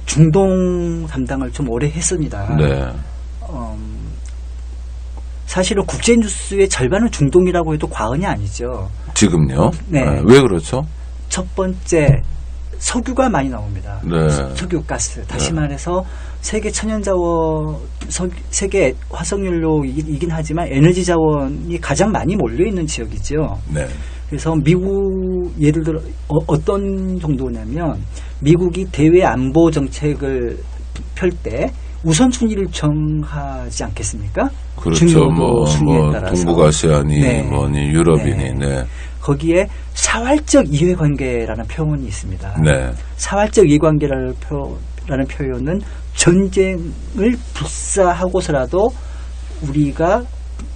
중동 담당을 좀 오래 했습니다. 네. 사실은 국제뉴스의 절반은 중동이라고 해도 과언이 아니죠. 지금요? 네. 왜 그렇죠? 첫 번째 석유가 많이 나옵니다. 네. 석유, 가스. 다시 네. 말해서 세계 천연자원, 세계 화석연료이긴 하지만 에너지 자원이 가장 많이 몰려있는 지역이죠. 네. 그래서 미국, 예를 들어 어떤 정도냐면 미국이 대외 안보 정책을 펼 때 우선순위를 정하지 않겠습니까? 그렇죠. 중요도 순위에 뭐 따라서. 동북아시아니 네. 뭐니 유럽이니 네. 네. 거기에 사활적 이해관계라는 표현이 있습니다. 네. 사활적 이해관계라는 표현은 전쟁을 불사하고서라도 우리가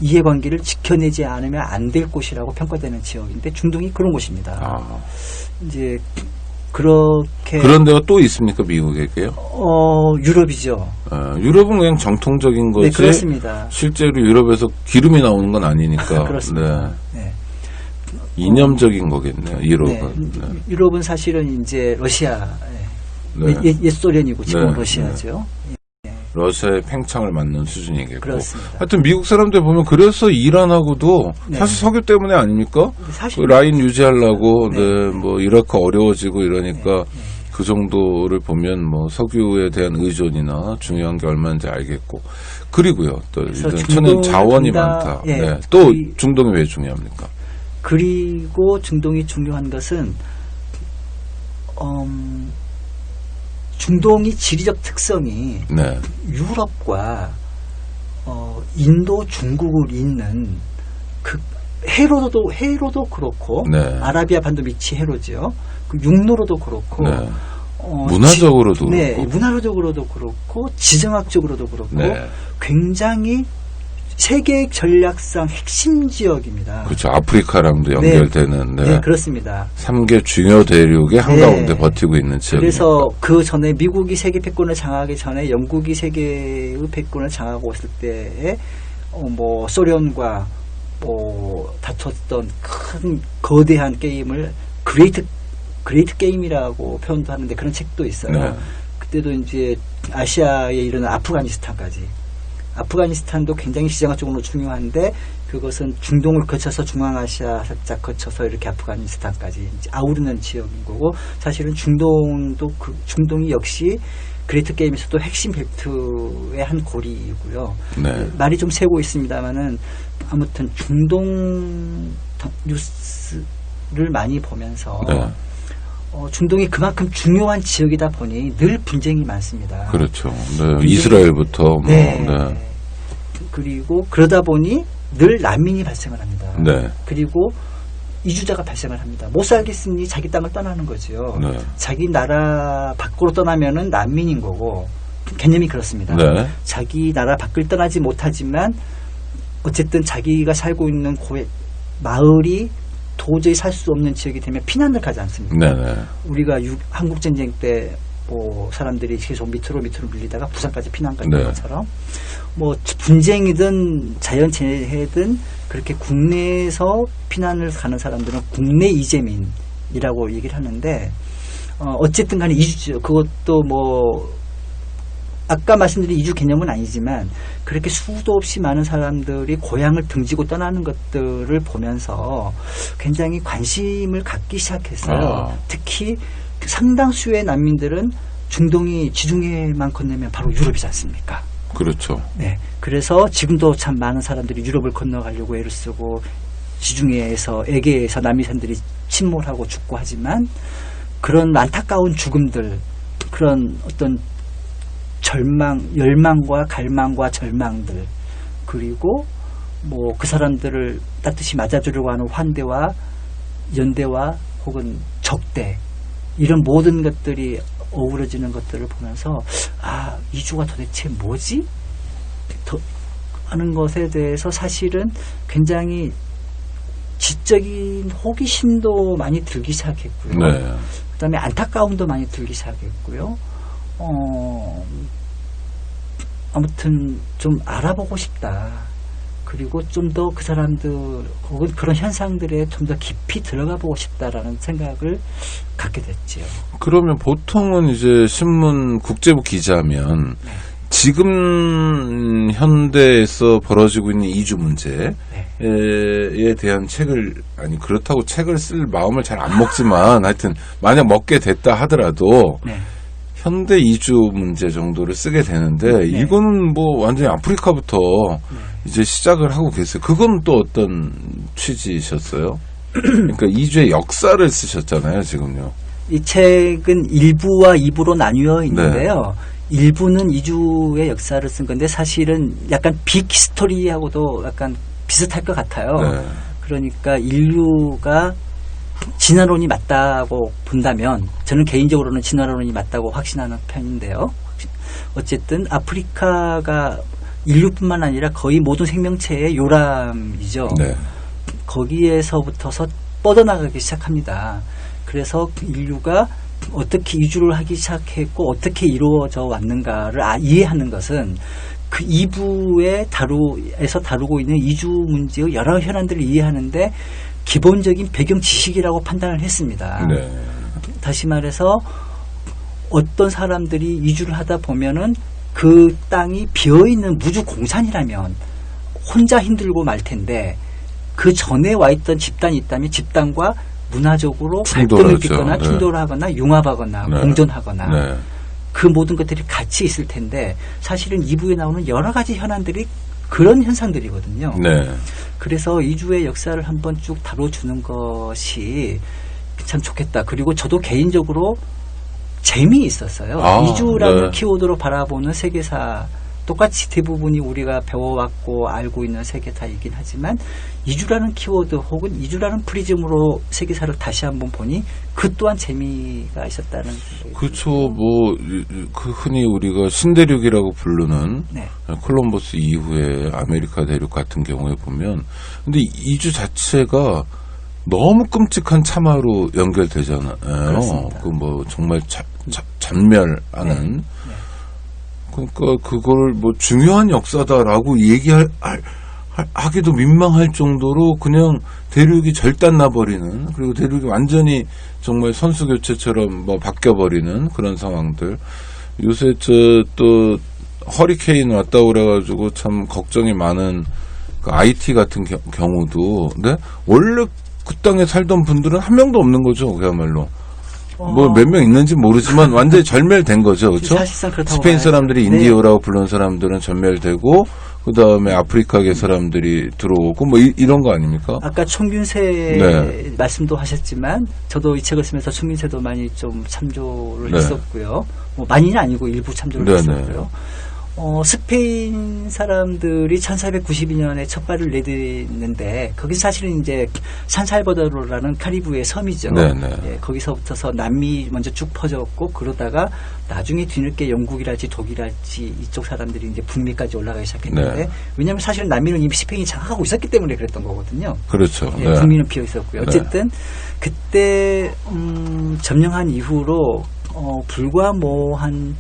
이해관계를 지켜내지 않으면 안 될 곳이라고 평가되는 지역인데 중동이 그런 곳입니다. 이제 그렇게 그런 데가 또 있습니까 미국에게요? 유럽이죠. 유럽은 그냥 정통적인 거지. 네, 그렇습니다. 실제로 유럽에서 기름이 나오는 건 아니니까. 그렇습니다. 네. 네. 이념적인 거겠네요. 유럽은. 네. 네. 유럽은 사실은 이제 러시아, 네. 옛 소련이고 지금 네. 러시아죠. 러시아의 팽창을 맞는 수준이겠고. 그렇습니다. 하여튼 미국 사람들 보면 그래서 이란하고도 네. 사실 석유 때문에 아닙니까? 사실 그 라인 유지하려고 네. 네, 뭐 이라크 어려워지고 이러니까 그 정도를 보면 뭐 석유에 대한 의존이나 중요한 게 얼마인지 알겠고. 그리고요. 또 그래서 일단 천연 자원이 중동 많다. 예. 네. 또 중동이 왜 중요합니까? 그리고 중동이 중요한 것은 중동이 지리적 특성이 네. 유럽과 인도, 중국을 잇는 그 해로도 그렇고 네. 아라비아 반도 밑이 해로죠. 그 육로로도 그렇고 네. 문화적으로도 네, 그렇고. 문화적으로도 그렇고 지정학적으로도 그렇고 네. 굉장히 세계 전략상 핵심 지역입니다. 그렇죠. 아프리카랑도 연결되는 네, 그렇습니다. 3개 중요 대륙의 한가운데 버티고 있는 지역이니까. 그래서 그 전에 미국이 세계 패권을 장악하기 전에 영국이 세계의 패권을 장악하고 있을 때에 뭐 소련과 뭐 다퉜던 큰 거대한 게임을 그레이트 게임이라고 표현도 하는데 그런 책도 있어요. 네. 그때도 이제 아시아에 이르는 아프가니스탄도 굉장히 시장적으로 중요한데 그것은 중동을 거쳐서 중앙아시아 살짝 거쳐서 이렇게 아프가니스탄까지 이제 아우르는 지역인 거고 사실은 중동이 역시 그레이트 게임에서도 핵심 벨트의 한 고리이고요. 네. 말이 좀 새고 있습니다만은 아무튼 중동 뉴스를 많이 보면서 네. 중동이 그만큼 중요한 지역이다 보니 늘 분쟁이 많습니다. 그렇죠. 네. 이스라엘부터 뭐. 네. 네. 그리고 그러다 보니 늘 난민이 발생을 합니다. 네. 그리고 이주자가 발생을 합니다. 못 살겠으니 자기 땅을 떠나는 거죠. 네. 자기 나라 밖으로 떠나면은 난민인 거고 개념이 그렇습니다. 네. 자기 나라 밖을 떠나지 못하지만 어쨌든 자기가 살고 있는 마을이 도저히 살 수 없는 지역이 되면 피난을 가지 않습니까? 네네. 우리가 한국전쟁 때 뭐 사람들이 계속 밑으로 밀리다가 부산까지 피난 간 네. 것처럼 뭐 분쟁이든 자연재해든 그렇게 국내에서 피난을 가는 사람들은 국내 이재민이라고 얘기를 하는데 어쨌든 간에 이주죠. 그것도 뭐 아까 말씀드린 이주 개념은 아니지만 그렇게 수도 없이 많은 사람들이 고향을 등지고 떠나는 것들을 보면서 굉장히 관심을 갖기 시작해서 특히 상당수의 난민들은 중동이 지중해만 건너면 바로 유럽이지 않습니까? 그렇죠. 네. 그래서 지금도 참 많은 사람들이 유럽을 건너가려고 애를 쓰고 지중해에서 에게에서 남이산들이 침몰하고 죽고 하지만 그런 안타까운 죽음들 그런 어떤 열망과 갈망과 절망들, 그리고 뭐 그 사람들을 따뜻이 맞아주려고 하는 환대와 연대와 혹은 적대, 이런 모든 것들이 어우러지는 것들을 보면서 이주가 도대체 뭐지? 하는 것에 대해서 사실은 굉장히 지적인 호기심도 많이 들기 시작했고요. 네. 그다음에 안타까움도 많이 들기 시작했고요. 아무튼 좀 알아보고 싶다. 그리고 좀 더 그 사람들 혹은 그런 현상들에 좀 더 깊이 들어가 보고 싶다라는 생각을 갖게 됐지요. 그러면 보통은 이제 신문 국제부 기자면 네. 지금 현대에서 벌어지고 있는 이주 문제에 대한 책을, 아니 그렇다고 책을 쓸 마음을 잘 안 먹지만 하여튼 만약 먹게 됐다 하더라도 네. 현대 이주 문제 정도를 쓰게 되는데 네. 이거는 뭐 완전히 아프리카부터 이제 시작을 하고 계세요. 그건 또 어떤 취지셨어요? 그러니까 이주의 역사를 쓰셨잖아요, 지금요. 이 책은 1부와 2부로 나뉘어 있는데요. 1부는 이주의 역사를 쓴 건데 사실은 약간 빅 히스토리하고도 약간 비슷할 것 같아요. 네. 그러니까 인류가 진화론이 맞다고 본다면, 저는 개인적으로는 진화론이 맞다고 확신하는 편인데요. 어쨌든 아프리카가 인류뿐만 아니라 거의 모든 생명체의 요람이죠. 네. 거기에서부터서 뻗어나가기 시작합니다. 그래서 인류가 어떻게 이주를 하기 시작했고 어떻게 이루어져 왔는가를 이해하는 것은 그 2부에서 다루고 있는 이주 문제의 여러 현안들을 이해하는데 기본적인 배경 지식이라고 판단을 했습니다. 네. 다시 말해서 어떤 사람들이 이주를 하다 보면은 그 땅이 비어있는 무주 공산이라면 혼자 힘들고 말 텐데, 그 전에 와 있던 집단이 있다면 집단과 문화적으로 갈등을 빚거나 네. 충돌을 하거나 융합하거나 네. 공존하거나 네. 그 모든 것들이 같이 있을 텐데, 사실은 2부에 나오는 여러 가지 현안들이 그런 현상들이거든요. 네. 그래서 이주의 역사를 한번 쭉 다뤄주는 것이 참 좋겠다. 그리고 저도 개인적으로 재미있었어요. 이주라는 네. 키워드로 바라보는 세계사, 똑같이 대부분이 우리가 배워왔고 알고 있는 세계사이긴 하지만 이주라는 키워드 혹은 이주라는 프리즘으로 세계사를 다시 한번 보니 그 또한 재미가 있었다는 생각이 그렇죠. 뭐 그 흔히 우리가 신대륙이라고 부르는 네. 콜럼버스 이후에 아메리카 대륙 같은 경우에 보면, 근데 이주 자체가 너무 끔찍한 참화로 연결되잖아요. 그렇습니다. 그 뭐 정말 잔멸하는. 네. 그러니까 그걸 뭐 중요한 역사다라고 하기도 민망할 정도로 그냥 대륙이 절단 나버리는, 그리고 대륙이 완전히 정말 선수 교체처럼 뭐 바뀌어 버리는 그런 상황들. 요새 또 허리케인 왔다고 그래가지고 참 걱정이 많은 그 IT 같은 경우도, 네? 원래 그 땅에 살던 분들은 한 명도 없는 거죠, 그야말로. 뭐 몇 명 있는지 모르지만 완전히 절멸된 거죠, 그렇죠? 사실상 그렇다고 스페인 봐야죠. 사람들이 네. 인디오라고 부르는 사람들은 전멸되고, 그 다음에 아프리카계 사람들이 들어오고, 뭐 이런 거 아닙니까? 아까 총균세 네. 말씀도 하셨지만 저도 이 책을 쓰면서 총균세도 많이 좀 참조를 네. 했었고요. 뭐 많이는 아니고 일부 참조를 네, 했었고요. 스페인 사람들이 1492년에 첫 발을 내딛는데, 거기 사실은 이제 산살바도르라는 카리브의 섬이죠. 네네. 예, 거기서부터서 남미 먼저 쭉 퍼졌고, 그러다가 나중에 뒤늦게 영국이랄지 독일이랄지 이쪽 사람들이 이제 북미까지 올라가기 시작했는데, 네. 왜냐하면 사실은 남미는 이미 스페인이 장악하고 있었기 때문에 그랬던 거거든요. 그렇죠. 예, 네. 북미는 비어 있었고요. 어쨌든 그때 점령한 이후로 불과 뭐 한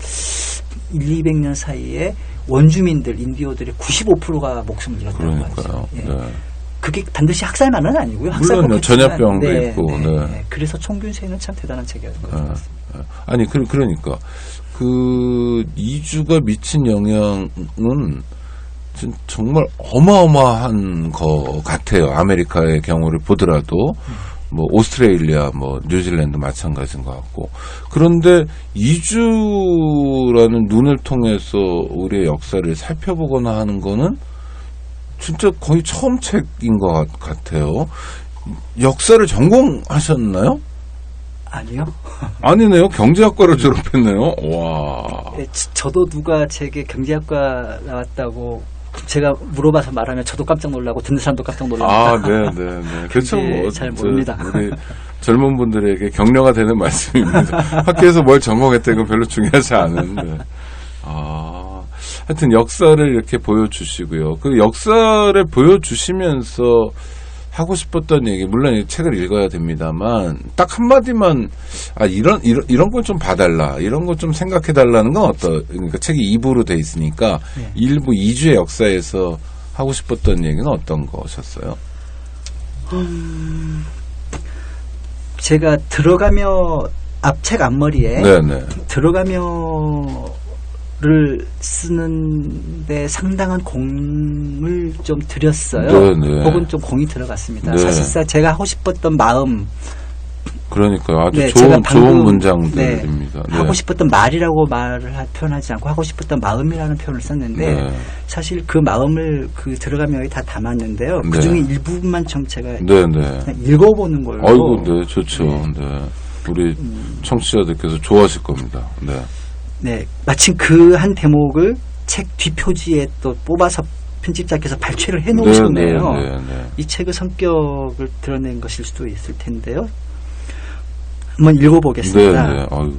200년 사이에 원주민들, 인디오들의 95%가 목숨을 잃었다고 하죠. 그러니까요. 예. 네. 그게 반드시 학살만은 아니고요. 물론요, 전염병도 있고, 네. 네. 그래서 총균세는 참 대단한 책이었던 것 같습니다. 아니, 그러니까. 그, 이주가 미친 영향은 정말 어마어마한 것 같아요. 아메리카의 경우를 보더라도. 뭐, 오스트레일리아, 뭐, 뉴질랜드 마찬가지인 것 같고. 그런데 이주라는 눈을 통해서 우리의 역사를 살펴보거나 하는 거는 진짜 거의 처음 책인 것 같아요. 역사를 전공하셨나요? 아니요. 아니네요. 경제학과를 졸업했네요. 와. 네, 저도 누가 제게 경제학과 나왔다고 제가 물어봐서 말하면 저도 깜짝 놀라고 듣는 사람도 깜짝 놀랍니다. 네. 그렇죠. 뭐, 잘 모릅니다. 우리 젊은 분들에게 격려가 되는 말씀입니다. 학교에서 뭘 전공했다는 건 별로 중요하지 않은데. 하여튼 역사를 이렇게 보여주시고요. 그 역사를 보여주시면서 하고 싶었던 얘기, 물론 이 책을 읽어야 됩니다만, 딱 한마디만, 이런 걸 좀 봐달라, 이런 걸 좀 생각해달라는 건 그러니까 책이 2부로 돼 있으니까, 네. 1부 2주의 역사에서 하고 싶었던 얘기는 어떤 거셨어요? 제가 들어가며, 책 앞머리에, 네네. 들어가며를 쓰는데 상당한 공을 좀 들였어요. 네네. 혹은 좀 공이 들어갔습니다. 네. 사실상 제가 하고 싶었던 마음, 그러니까요. 아주 네, 제가 좋은 방금, 문장들입니다. 네. 하고 싶었던 말이라고 표현하지 않고 하고 싶었던 마음이라는 표현을 썼는데 네. 사실 그 마음을 들어가며 다 담았는데요. 네. 그 중에 일부분만 좀 제가 네네. 그냥 읽어보는 걸로. 아이고, 네, 좋죠. 네. 우리 청취자들께서 좋아하실 겁니다. 네. 네, 마침 그 한 대목을 책 뒷표지에 또 뽑아서 편집자께서 발췌를 해놓으셨네요. 네. 이 책의 성격을 드러낸 것일 수도 있을 텐데요. 한번 읽어보겠습니다. 네. 아이고.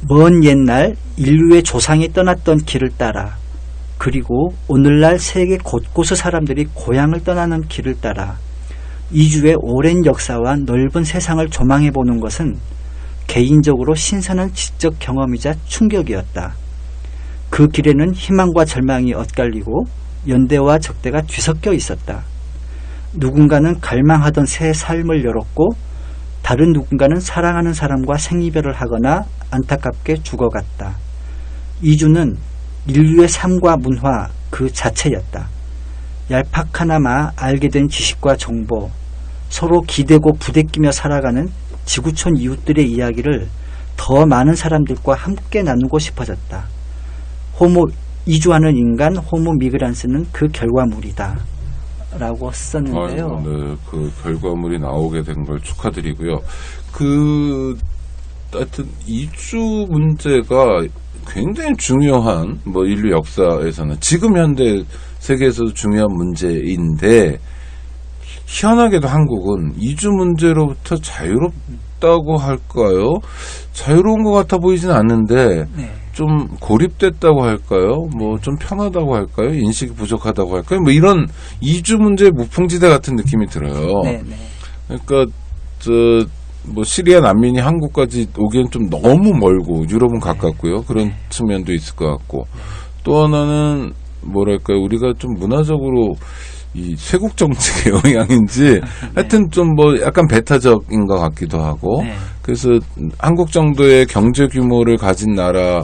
먼 옛날 인류의 조상이 떠났던 길을 따라 그리고 오늘날 세계 곳곳의 사람들이 고향을 떠나는 길을 따라 이주의 오랜 역사와 넓은 세상을 조망해보는 것은 개인적으로 신선한 지적 경험이자 충격이었다. 그 길에는 희망과 절망이 엇갈리고 연대와 적대가 뒤섞여 있었다. 누군가는 갈망하던 새 삶을 열었고 다른 누군가는 사랑하는 사람과 생이별을 하거나 안타깝게 죽어갔다. 이주는 인류의 삶과 문화 그 자체였다. 얄팍하나마 알게 된 지식과 정보, 서로 기대고 부대끼며 살아가는 지구촌 이웃들의 이야기를 더 많은 사람들과 함께 나누고 싶어졌다. 이주하는 인간, 호모 미그란스는 그 결과물이다. 라고 썼는데요. 아이고, 네. 그 결과물이 나오게 된 걸 축하드리고요. 하여튼 이주 문제가 굉장히 중요한 인류 역사에서는 지금 현대 세계에서도 중요한 문제인데 희한하게도 한국은 이주 문제로부터 자유롭다고 할까요? 자유로운 것 같아 보이진 않는데 네. 좀 고립됐다고 할까요? 좀 편하다고 할까요? 인식이 부족하다고 할까요? 이런 이주 문제의 무풍지대 같은 느낌이 들어요. 네. 그러니까 시리아 난민이 한국까지 오기엔 좀 너무 멀고 유럽은 가깝고요. 그런 측면도 있을 것 같고 또 하나는 뭐랄까요? 우리가 좀 문화적으로 이 쇄국 정책의 영향인지 하여튼 좀 약간 배타적인 것 같기도 하고 그래서 한국 정도의 경제 규모를 가진 나라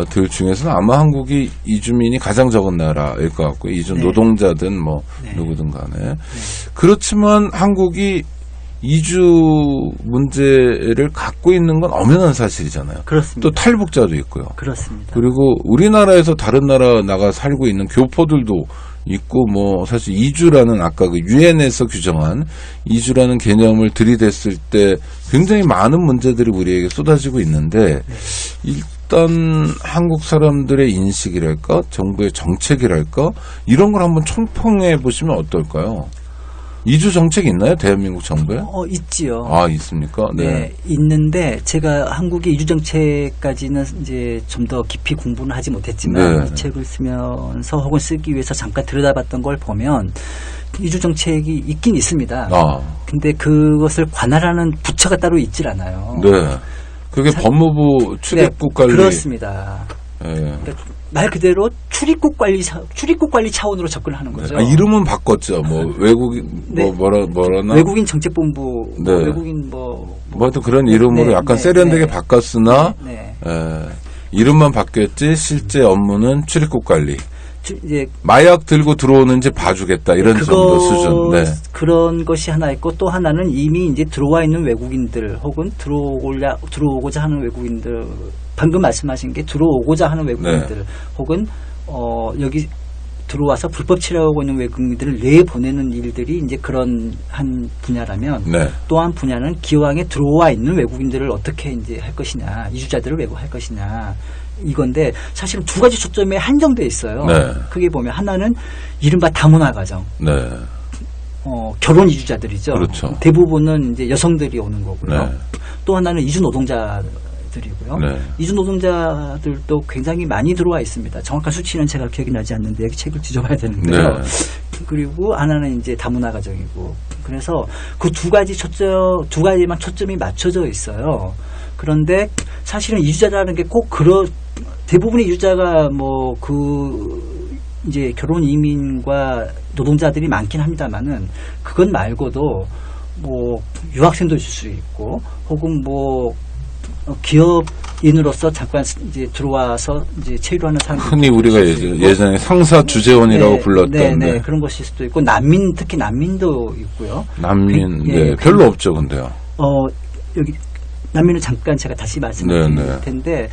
들 중에서는 아마 한국이 이주민이 가장 적은 나라일 것 같고 이주 노동자든 누구든 간에 그렇지만 한국이 이주 문제를 갖고 있는 건 엄연한 사실이잖아요. 그렇습니다. 또 탈북자도 있고요. 그렇습니다. 그리고 우리나라에서 다른 나라 나가 살고 있는 교포들도 있고 사실 이주라는 아까 그 유엔에서 규정한 이주라는 개념을 들이댔을 때 굉장히 많은 문제들이 우리에게 쏟아지고 있는데 일단 한국 사람들의 인식이랄까 정부의 정책이랄까 이런 걸 한번 총평해 보시면 어떨까요? 이주 정책이 있나요? 대한민국 정부에? 있지요. 있습니까? 네. 있는데 제가 한국의 이주 정책까지는 이제 좀 더 깊이 공부는 하지 못했지만 이 책을 쓰면서 혹은 쓰기 위해서 잠깐 들여다봤던 걸 보면 이주 정책이 있긴 있습니다. 근데 그것을 관할하는 부처가 따로 있질 않아요. 네. 그게 법무부 출입국 관리. 그렇습니다. 네. 그러니까 말 그대로 출입국 관리 차원으로 접근하는 거죠. 이름은 바꿨죠. 외국인 뭐라나 외국인 정책본부, 외국인 하여튼 그런 이름으로 약간 세련되게 바꿨으나 이름만 바뀌었지 실제 업무는 출입국 관리. 이제 마약 들고 들어오는지 봐주겠다 이런 정도 수준. 그런 것이 하나 있고 또 하나는 이미 이제 들어와 있는 외국인들 혹은 들어오고자 하는 외국인들 방금 말씀하신 게 들어오고자 하는 외국인들 혹은 여기 들어와서 불법 체류하고 있는 외국인들을 내보내는 일들이 이제 그런 한 분야라면 네. 또 한 분야는 기왕에 들어와 있는 외국인들을 어떻게 이제 할 것이냐, 이주자들을 외국할 것이냐 이건데 사실은 두 가지 초점에 한정돼 있어요. 네. 크게 보면 하나는 이른바 다문화 가정. 네. 결혼 이주자들이죠. 그렇죠. 대부분은 이제 여성들이 오는 거고요. 네. 또 하나는 이주 노동자들이고요. 네. 이주 노동자들도 굉장히 많이 들어와 있습니다. 정확한 수치는 제가 기억이 나지 않는데 책을 뒤져봐야 되는데요. 네. 그리고 하나는 이제 다문화 가정이고. 그래서 그 두 가지만 초점이 맞춰져 있어요. 그런데 사실은 이주자라는 게 꼭 대부분의 이주자가 이제 결혼 이민과 노동자들이 많긴 합니다만은 그것 말고도 유학생도 있을 수 있고 혹은 기업인으로서 잠깐 이제 들어와서 이제 체류하는 사람들 흔히 우리가 예전에 상사 주재원이라고 불렀던 네, 그런 것일 수도 있고 특히 난민도 있고요. 난민 예, 별로 없죠, 근데요. 여기 난민은 잠깐 제가 다시 말씀드릴 네, 네. 텐데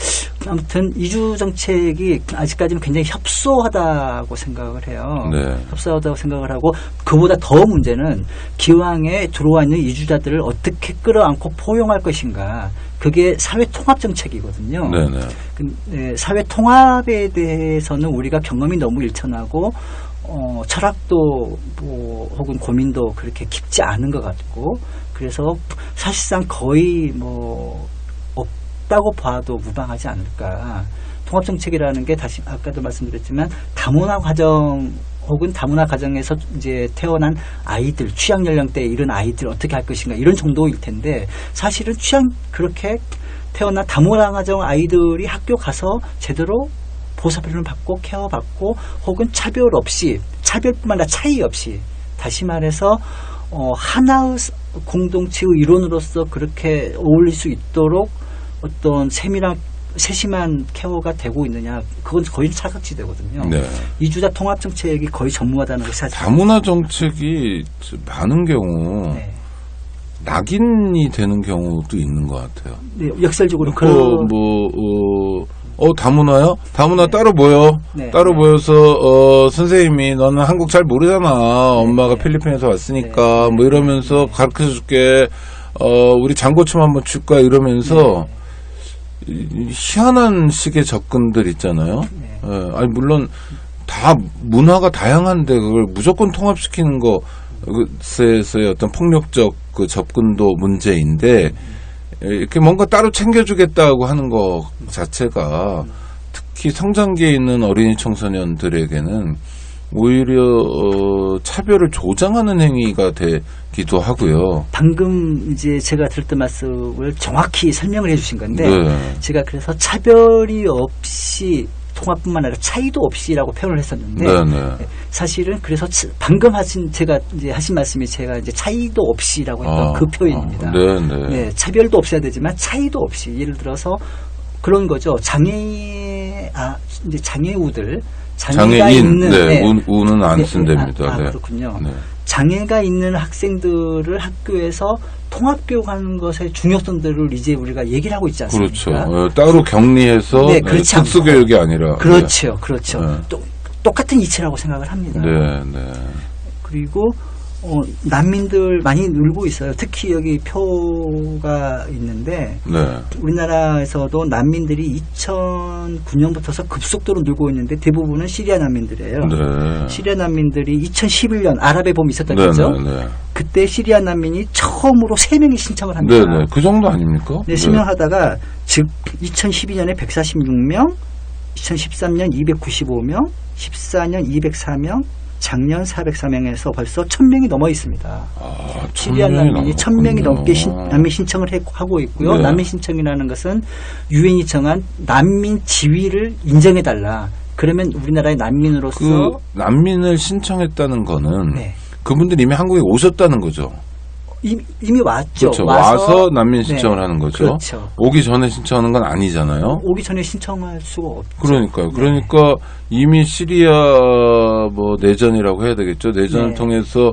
아무튼 이주 정책이 아직까지는 굉장히 협소하다고 생각을 해요. 네. 협소하다고 생각을 하고 그보다 더 문제는 기왕에 들어와 있는 이주자들을 어떻게 끌어안고 포용할 것인가. 그게 사회 통합 정책이거든요. 네, 네. 근데 사회 통합에 대해서는 우리가 경험이 너무 일천하고 철학도 혹은 고민도 그렇게 깊지 않은 것 같고 그래서 사실상 거의 없다고 봐도 무방하지 않을까. 통합정책이라는 게 다시 아까도 말씀드렸지만 다문화 가정 혹은 다문화 가정에서 이제 태어난 아이들, 취약 연령대에 이른 아이들 어떻게 할 것인가 이런 정도일 텐데 사실은 그렇게 태어난 다문화 가정 아이들이 학교 가서 제대로 보살핌을 받고 케어받고 혹은 차별뿐만 아니라 차이 없이 다시 말해서 하나의 공동체의 일원으로서 그렇게 어울릴 수 있도록 어떤 세심한 케어가 되고 있느냐 그건 거의 사각지대거든요. 네. 이주자 통합 정책이 거의 전무하다는 것이 사실 다문화 정책이 많은 경우 네. 낙인이 되는 경우도 있는 것 같아요. 네, 역설적으로 다문화요? 다문화 네. 따로 모여. 네. 따로 모여서 선생님이 너는 한국 잘 모르잖아. 엄마가 네. 필리핀에서 왔으니까 네. 이러면서 가르쳐 줄게. 우리 장고춤 한번 출까 이러면서 희한한 식의 접근들 있잖아요. 네. 아니 물론 다 문화가 다양한데 그걸 무조건 통합시키는 것에서의 어떤 폭력적 그 접근도 문제인데 이렇게 뭔가 따로 챙겨주겠다고 하는 것 자체가 특히 성장기에 있는 어린이 청소년들에게는 오히려 차별을 조장하는 행위가 되기도 하고요. 방금 이제 제가 들었던 말씀을 정확히 설명을 해주신 건데 네. 제가 그래서 차별이 없이 통합뿐만 아니라 차이도 없이라고 표현을 했었는데 네네. 사실은 그래서 방금 제가 이제 하신 말씀이 제가 이제 차이도 없이라고 했던 그 표현입니다. 네네. 네, 차별도 없어야 되지만 차이도 없이 예를 들어서 그런 거죠. 이제 장애우들 장애가 장애인, 있는 네, 우는 안 쓴답니다. 네. 그렇군요. 네. 장애가 있는 학생들을 학교에서 통합교육하는 것의 중요성들을 이제 우리가 얘기를 하고 있지 않습니까? 그렇죠. 따로 격리해서 네, 그렇지 특수교육이 아니라. 그렇죠, 그렇죠. 네. 똑같은 이치라고 생각을 합니다. 네, 네. 그리고 난민들 많이 늘고 있어요. 특히 여기 표가 있는데 네. 우리나라에서도 난민들이 2009년부터서 급속도로 늘고 있는데 대부분은 시리아 난민들이에요. 네. 시리아 난민들이 2011년 아랍의 봄이 있었던 네, 거죠. 네, 네. 그때 시리아 난민이 처음으로 3명이 신청을 합니다. 네, 네. 그 정도 아닙니까? 네, 신청하다가 즉 2012년에 146명, 2013년 295명, 14년 204명, 작년 404명에서 벌써 1000명이 넘어 있습니다. 시리아 난민이 1000명이 넘게 난민 신청을 하고 있고요. 네. 난민 신청이라는 것은 유엔이 정한 난민 지위를 인정해달라. 그러면 우리나라의 난민으로서 그 난민을 신청했다는 거는 네. 그분들이 이미 한국에 오셨다는 거죠. 이미 왔죠. 그렇죠. 와서 난민 신청을 네. 하는 거죠. 그렇죠. 오기 전에 신청하는 건 아니잖아요. 오기 전에 신청할 수가 없죠. 그러니까요. 네. 그러니까 이미 시리아 내전이라고 해야 되겠죠. 내전을 네. 통해서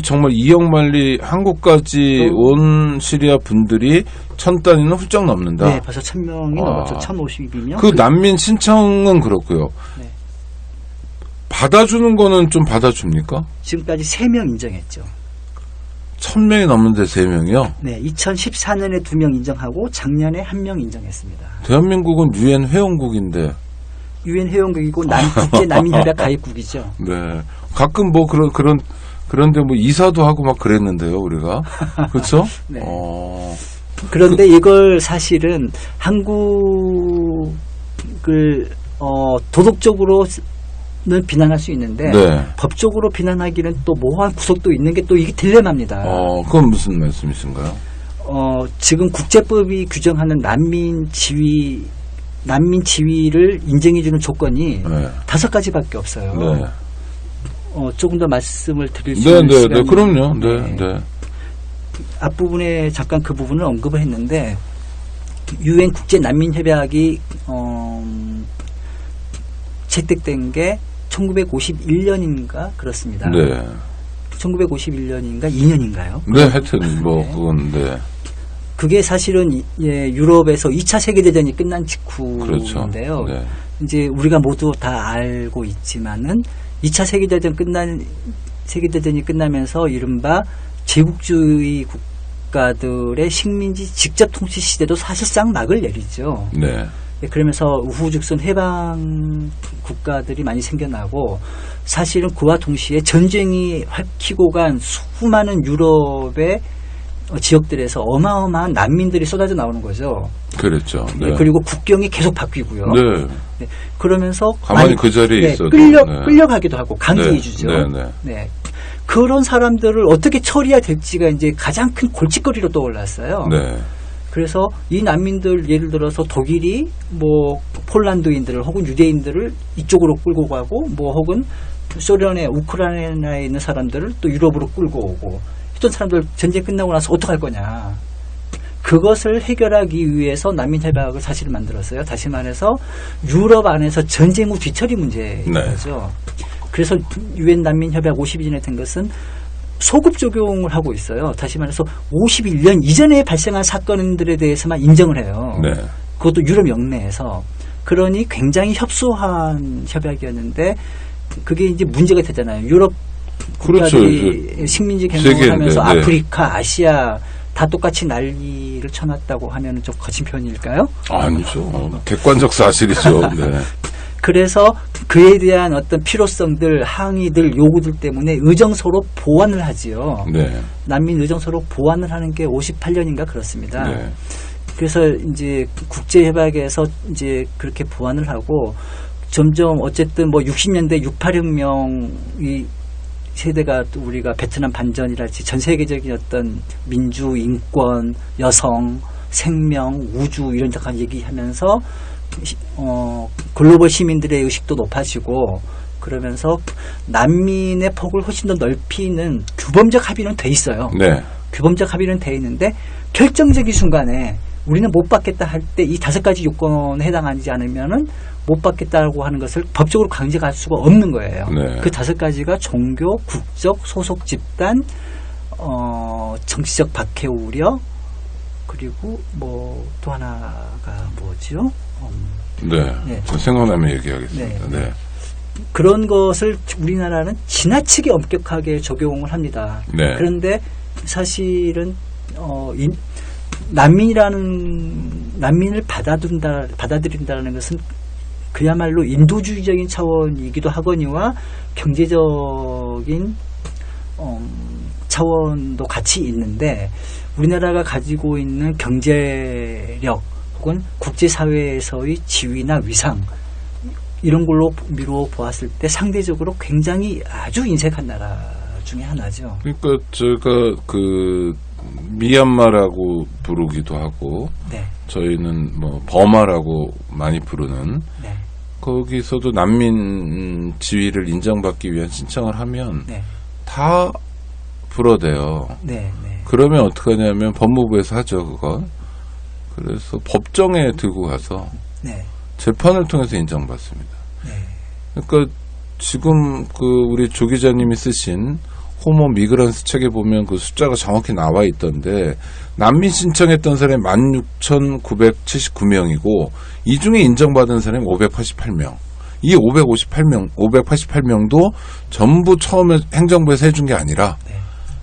정말 이역만리 한국까지 온 시리아 분들이 1000단위는 훌쩍 넘는다. 네, 벌써 1000명이 넘었죠. 1052명. 그 난민 신청은 그렇고요. 네. 받아주는 거는 좀 받아줍니까? 지금까지 3명 인정했죠. 1000명이 넘는데 3명이요? 네, 2014년에 2명 인정하고 작년에 1명 인정했습니다. 대한민국은 유엔 회원국인데. 유엔 회원국이고 국제 난민협약 가입국이죠. 네. 가끔 뭐 그런데 뭐 이사도 하고 막 그랬는데요, 우리가. 그렇죠? 네. 어. 그런데 이걸 사실은 한국을 도덕적으로는 비난할 수 있는데 네. 법적으로 비난하기는 또 모호한 구석도 있는 게 또 이게 딜레마입니다. 그건 무슨 말씀이신가요? 지금 국제법이 규정하는 난민 지위를 인정해주는 조건이 네. 5가지밖에 없어요. 네. 조금 더 말씀을 드릴 수 있는 네, 시간이 그럼요. 네. 앞부분에 잠깐 그 부분을 언급을 했는데 유엔 국제 난민 협약이 채택된 게 1951년인가 그렇습니다. 네. 1951년인가 2년인가요? 네, 하여튼 뭐 그건 네. 그게 사실은 유럽에서 2차 세계대전이 끝난 직후인데요. 그렇죠. 네. 이제 우리가 모두 다 알고 있지만은 2차 세계대전이 끝나면서 이른바 제국주의 국가들의 식민지 직접 통치 시대도 사실상 막을 내리죠. 네. 그러면서 우후죽순 해방 국가들이 많이 생겨나고 사실은 그와 동시에 전쟁이 핥히고 간 수많은 유럽의 지역들에서 어마어마한 난민들이 쏟아져 나오는 거죠. 그랬죠. 네. 그리고 국경이 계속 바뀌고요. 네. 네. 그러면서 가만히 그 자리에 있어도 끌려가기도 하고 강제이주죠. 네. 그런 사람들을 어떻게 처리해야 될지가 이제 가장 큰 골칫거리로 떠올랐어요. 네. 그래서 이 난민들 예를 들어서 독일이 뭐 폴란드인들을 혹은 유대인들을 이쪽으로 끌고 가고 뭐 혹은 소련의 우크라이나에 있는 사람들을 또 유럽으로 끌고 오고 했던 사람들 전쟁 끝나고 나서 어떡할 거냐. 그것을 해결하기 위해서 난민협약을 사실 만들었어요. 다시 말해서 유럽 안에서 전쟁 후 뒤처리 문제인 거죠. 그래서 유엔 난민협약 52년에 된 것은 소급 적용을 하고 있어요. 다시 말해서 51년 이전에 발생한 사건들에 대해서만 인정을 해요. 네. 그것도 유럽 영내에서. 그러니 굉장히 협소한 협약이었는데 그게 이제 문제가 되잖아요. 유럽 국가들이 그렇죠. 식민지 개몽을 하면서 네. 아프리카, 아시아 다 똑같이 난리를 쳐놨다고 하면 좀 거친 편일까요? 아니죠. 객관적 사실이죠. 네. 그래서 그에 대한 어떤 필요성들, 항의들, 요구들 때문에 의정서로 보완을 하지요. 네. 난민 의정서로 보완을 하는 게 58년인가 그렇습니다. 네. 그래서 이제 국제협약에서 이제 그렇게 보완을 하고 점점 어쨌든 뭐 60년대 68혁명이 세대가 또 우리가 베트남 반전이랄지 전 세계적인 어떤 민주, 인권, 여성, 생명, 우주 이런 데까지 얘기하면서 글로벌 시민들의 의식도 높아지고 그러면서 난민의 폭을 훨씬 더 넓히는 규범적 합의는 돼 있어요. 네. 규범적 합의는 돼 있는데 결정적인 순간에 우리는 못 받겠다 할 때 이 5가지 요건에 해당하지 않으면은 못 받겠다고 하는 것을 법적으로 강제할 수가 없는 거예요. 네. 그 5가지가 종교, 국적, 소속 집단, 정치적 박해 우려, 그리고 뭐 또 하나가 뭐죠? 네. 네. 저 생각나면 얘기하겠습니다. 네. 네. 그런 것을 우리나라는 지나치게 엄격하게 적용을 합니다. 네. 그런데 사실은 난민을 받아들인다는 것은 그야말로 인도주의적인 차원이기도 하거니와 경제적인 차원도 같이 있는데 우리나라가 가지고 있는 경제력 혹은 국제사회에서의 지위나 위상 이런 걸로 미루어 보았을 때 상대적으로 굉장히 아주 인색한 나라 중에 하나죠. 그러니까 제가 그 미얀마라고 부르기도 하고 네. 저희는 뭐 버마라고 많이 부르는 네. 거기서도 난민 지위를 인정받기 위한 신청을 하면 네. 다 불어대요. 네. 네. 그러면 어떻게 하냐면 법무부에서 하죠, 그건. 그래서 법정에 들고 가서 네. 재판을 통해서 인정받습니다. 네. 그러니까 지금 그 우리 조 기자님이 쓰신 호모 미그란스 책에 보면 그 숫자가 정확히 나와 있던데 난민 신청했던 사람이 16,979명이고 이 중에 인정받은 사람이 588명. 이 588명도 전부 처음에 행정부에서 해준 게 아니라 네.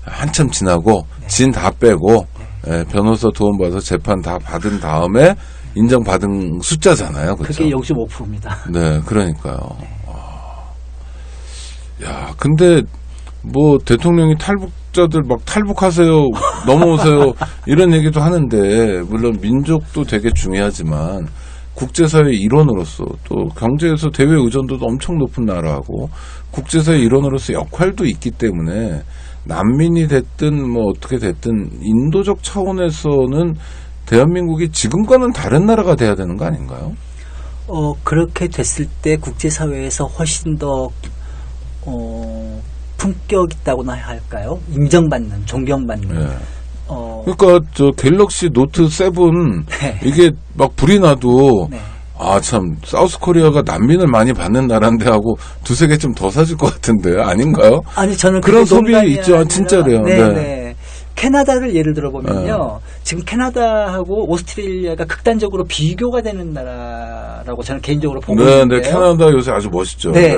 한참 지나고 네. 진 다 빼고 네. 변호사 도움받아서 재판 다 받은 다음에 인정받은 숫자잖아요. 그렇죠? 그게 0.5%입니다. 네, 그러니까요. 네. 야, 근데 뭐 대통령이 탈북자들 막 탈북하세요, 넘어오세요 이런 얘기도 하는데 물론 민족도 되게 중요하지만 국제사회 일원으로서 또 경제에서 대외 의존도도 엄청 높은 나라하고 국제사회 일원으로서 역할도 있기 때문에 난민이 됐든 뭐 어떻게 됐든 인도적 차원에서는 대한민국이 지금과는 다른 나라가 돼야 되는 거 아닌가요? 그렇게 됐을 때 국제사회에서 훨씬 더 품격 있다고나 할까요? 인정받는, 존경받는. 네. 그러니까 저 갤럭시 노트 7 네. 이게 막 불이 나도 네. 아 참 사우스 코리아가 난민을 많이 받는 나라인데 하고 두세 개 좀 더 사줄 것 같은데 아닌가요? 아니 저는 그런 그게 소비 농담이 있죠. 아니라, 진짜래요. 네. 네. 캐나다를 예를 들어보면요. 지금 캐나다하고 오스트레일리아가 극단적으로 비교가 되는 나라라고 저는 개인적으로 보고 네, 있는데요. 네, 캐나다 요새 아주 멋있죠. 네.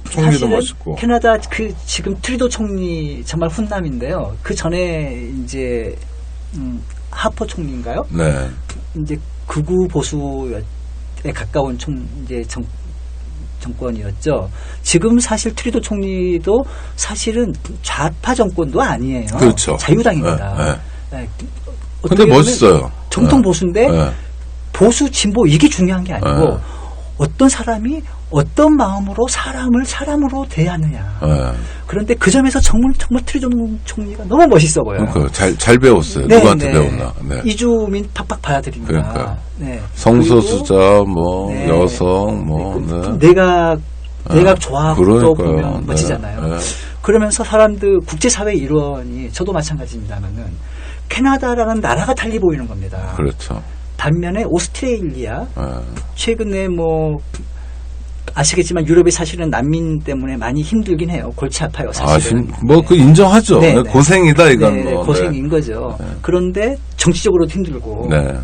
총리도 사실은 멋있고. 캐나다 지금 트리도 총리 정말 훈남인데요. 그 전에 이제 하퍼 총리인가요? 네. 이제 극우 보수에 가까운 정권이었죠. 지금 사실 트리도 총리도 사실은 좌파 정권도 아니에요. 그렇죠. 자유당입니다. 네. 근데 멋있어요. 정통 보수인데 네. 보수 진보 이게 중요한 게 아니고 네. 어떤 사람이 어떤 마음으로 사람으로 대하느냐. 네. 그런데 그 점에서 정말 트리도 총리가 너무 멋있어 보여요. 그러니까 잘 배웠어요. 네, 누구한테 네. 배웠나. 네. 이주민 팍팍 받아들입니다. 그러니까. 네. 성소수자, 뭐 네. 여성, 뭐 네. 내가 좋아하고 또 그러니까요. 보면 멋지잖아요. 네. 그러면서 사람들 국제사회 일원이 저도 마찬가지입니다만은 캐나다라는 나라가 달리 보이는 겁니다. 그렇죠. 반면에 오스트레일리아 네. 최근에 뭐 아시겠지만 유럽이 사실은 난민 때문에 많이 힘들긴 해요. 골치 아파요. 사실은. 그 인정하죠. 네, 네. 고생이다 이건 네, 뭐. 고생인 거죠. 네. 그런데 정치적으로도 힘들고 네.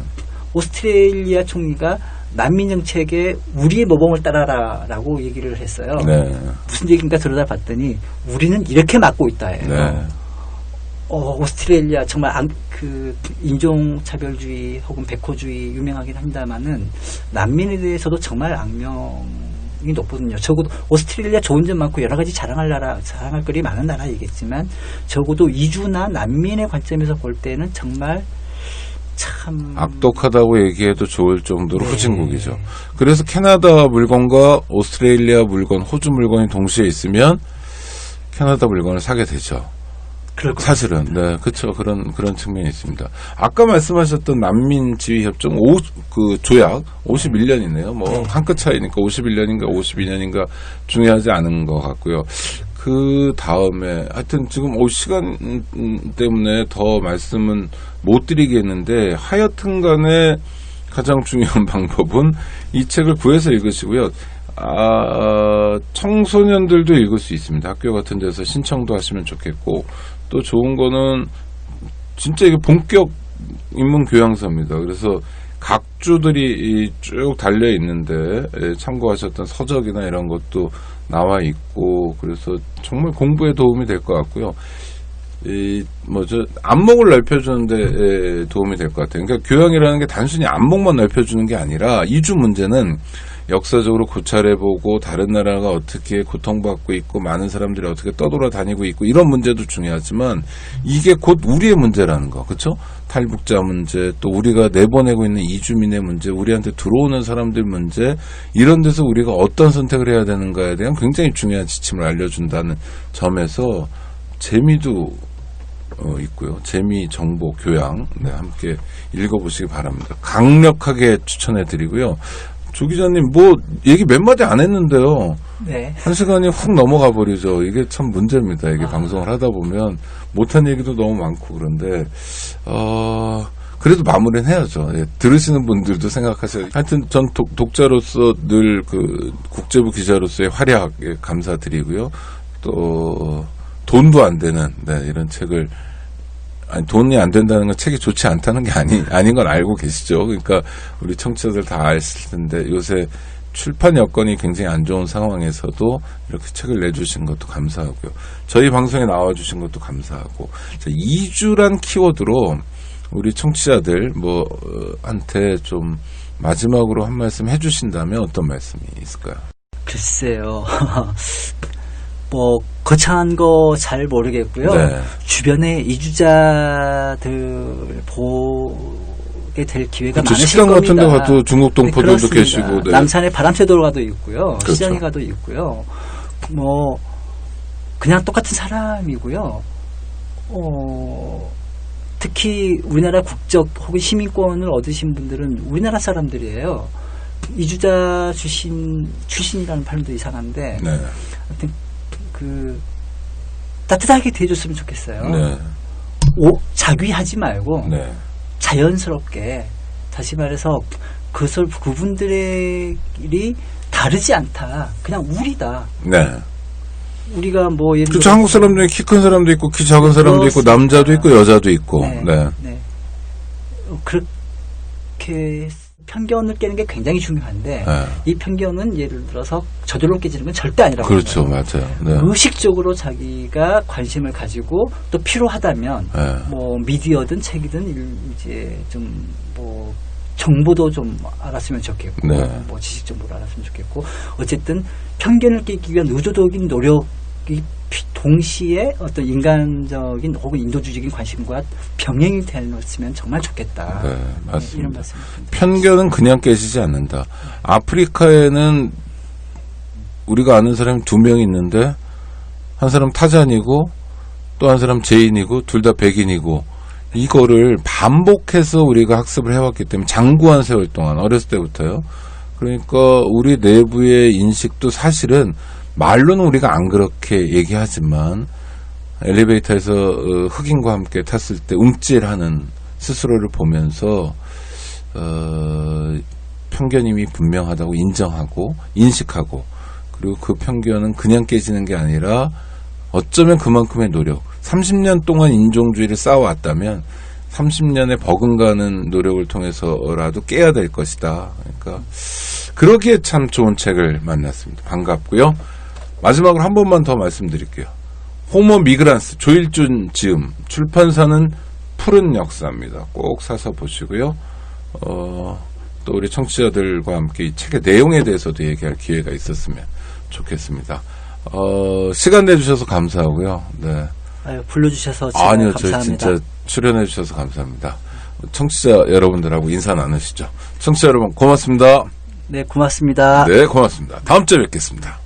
오스트레일리아 총리가 난민 정책에 우리의 모범을 따라라라고 얘기를 했어요. 네. 무슨 얘기인가 들여다봤더니 우리는 이렇게 막고 있다예요. 네. 오스트레일리아 정말 그 인종차별주의 혹은 백호주의 유명하긴 합니다만은 난민에 대해서도 정말 악명이 높거든요. 적어도 오스트레일리아 좋은 점 많고 여러 가지 자랑할 거리 많은 나라이겠지만 적어도 이주나 난민의 관점에서 볼 때는 정말 참 악독하다고 얘기해도 좋을 정도로 네. 후진국이죠. 그래서 캐나다 물건과 오스트레일리아 물건, 호주 물건이 동시에 있으면 캐나다 물건을 사게 되죠. 그럴 것 사실은 네, 그렇죠. 그런 측면이 있습니다. 아까 말씀하셨던 난민 지위 협정 그 조약 51년이네요. 뭐 네. 한 끗 차이니까 51년인가 52년인가 중요하지 않은 것 같고요. 그 다음에 하여튼 지금 시간 때문에 더 말씀은 못 드리겠는데 하여튼간에 가장 중요한 방법은 이 책을 구해서 읽으시고요. 청소년들도 읽을 수 있습니다. 학교 같은 데서 신청도 하시면 좋겠고 또 좋은 거는 진짜 이게 본격 인문 교양서입니다. 그래서 각 주들이 쭉 달려 있는데 참고하셨던 서적이나 이런 것도 나와 있고 그래서 정말 공부에 도움이 될 것 같고요. 안목을 넓혀주는데 도움이 될 것 같아요. 그러니까 교양이라는 게 단순히 안목만 넓혀주는 게 아니라 이주 문제는 역사적으로 고찰해보고 다른 나라가 어떻게 고통받고 있고 많은 사람들이 어떻게 떠돌아다니고 있고 이런 문제도 중요하지만 이게 곧 우리의 문제라는 거, 그렇죠? 탈북자 문제, 또 우리가 내보내고 있는 이주민의 문제, 우리한테 들어오는 사람들 문제, 이런 데서 우리가 어떤 선택을 해야 되는가에 대한 굉장히 중요한 지침을 알려준다는 점에서 재미도 있고요. 재미, 정보, 교양 함께 읽어보시기 바랍니다. 강력하게 추천해드리고요. 조 기자님 얘기 몇 마디 안 했는데요. 네. 한 시간이 훅 넘어가 버리죠. 이게 참 문제입니다. 이게 방송을 하다 보면 못한 얘기도 너무 많고 그런데 그래도 마무리는 해야죠. 예, 들으시는 분들도 생각하세요. 하여튼 전 독자로서 늘 그 국제부 기자로서의 활약에 감사드리고요. 또 돈도 안 되는 이런 책을 돈이 안 된다는 건 책이 좋지 않다는 게 아닌 건 알고 계시죠. 그러니까 우리 청취자들 다 아실 텐데 요새 출판 여건이 굉장히 안 좋은 상황에서도 이렇게 책을 내주신 것도 감사하고요. 저희 방송에 나와주신 것도 감사하고. 자, 2주란 키워드로 우리 청취자들 한테 좀 마지막으로 한 말씀 해주신다면 어떤 말씀이 있을까요? 글쎄요. 거창한 거 잘 모르겠고요. 네. 주변에 이주자들 보게 될 기회가 그렇죠. 많으실 식당 겁니다. 같은 데 가도 중국 동포들도 그렇습니다. 계시고. 네. 남산에 바람새도로 가도 있고요. 그렇죠. 시장에 가도 있고요. 그냥 똑같은 사람이고요. 특히 우리나라 국적 혹은 시민권을 얻으신 분들은 우리나라 사람들이에요. 이주자 출신이라는 발음도 이상한데, 네. 하여튼 따뜻하게 대해줬으면 좋겠어요. 네. 자귀하지 말고 네. 자연스럽게, 다시 말해서 그분들의 일이 다르지 않다. 그냥 우리다. 네. 우리가 예를 그렇죠. 한국 사람 중에 키 큰 사람도 있고 키 작은 사람도 있고 그렇습니다. 남자도 있고 여자도 있고. 네. 그렇게 편견을 깨는 게 굉장히 중요한데, 네. 이 편견은 예를 들어서 저절로 깨지는 건 절대 아니라고 그렇죠. 생각해요. 맞아요. 네. 의식적으로 자기가 관심을 가지고 또 필요하다면 네. 미디어든 책이든 이제 좀 정보도 좀 알았으면 좋겠고, 네. 지식 정보를 알았으면 좋겠고, 어쨌든 편견을 깨기 위한 의도적인 노력이 동시에 어떤 인간적인 혹은 인도주의적인 관심과 병행이 되었으면 정말 좋겠다. 네, 이런 맞습니다. 말씀을 드립니다. 편견은 그냥 깨지지 않는다. 아프리카에는 우리가 아는 사람이 2명 있는데 한 사람 타잔이고 또 한 사람 제인이고 둘 다 백인이고, 이거를 반복해서 우리가 학습을 해왔기 때문에 장구한 세월 동안 어렸을 때부터요. 그러니까 우리 내부의 인식도 사실은 말로는 우리가 안 그렇게 얘기하지만 엘리베이터에서 흑인과 함께 탔을 때 움찔하는 스스로를 보면서 편견임이 분명하다고 인정하고 인식하고, 그리고 그 편견은 그냥 깨지는 게 아니라 어쩌면 그만큼의 노력, 30년 동안 인종주의를 쌓아왔다면 30년의 버금가는 노력을 통해서라도 깨야 될 것이다. 그러니까 그러기에 참 좋은 책을 만났습니다. 반갑고요. 마지막으로 한 번만 더 말씀드릴게요. 호모 미그란스, 조일준 지음, 출판사는 푸른 역사입니다. 꼭 사서 보시고요. 또 우리 청취자들과 함께 이 책의 내용에 대해서도 얘기할 기회가 있었으면 좋겠습니다. 시간 내주셔서 감사하고요. 네. 불러주셔서 제가 아니요, 감사합니다. 저희 진짜 출연해 주셔서 감사합니다. 청취자 여러분들하고 인사 나누시죠. 청취자 여러분 고맙습니다. 네, 고맙습니다. 네, 고맙습니다. 다음 주에 뵙겠습니다.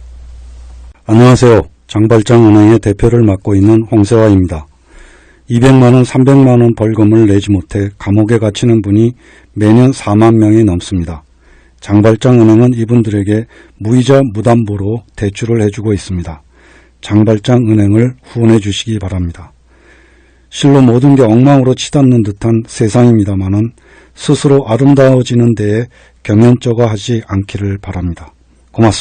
안녕하세요. 장발장은행의 대표를 맡고 있는 홍세화입니다. 200만원, 300만원 벌금을 내지 못해 감옥에 갇히는 분이 매년 4만 명이 넘습니다. 장발장은행은 이분들에게 무이자 무담보로 대출을 해주고 있습니다. 장발장은행을 후원해 주시기 바랍니다. 실로 모든 게 엉망으로 치닫는 듯한 세상입니다마는 스스로 아름다워지는 데에 경연쩍어 하지 않기를 바랍니다. 고맙습니다.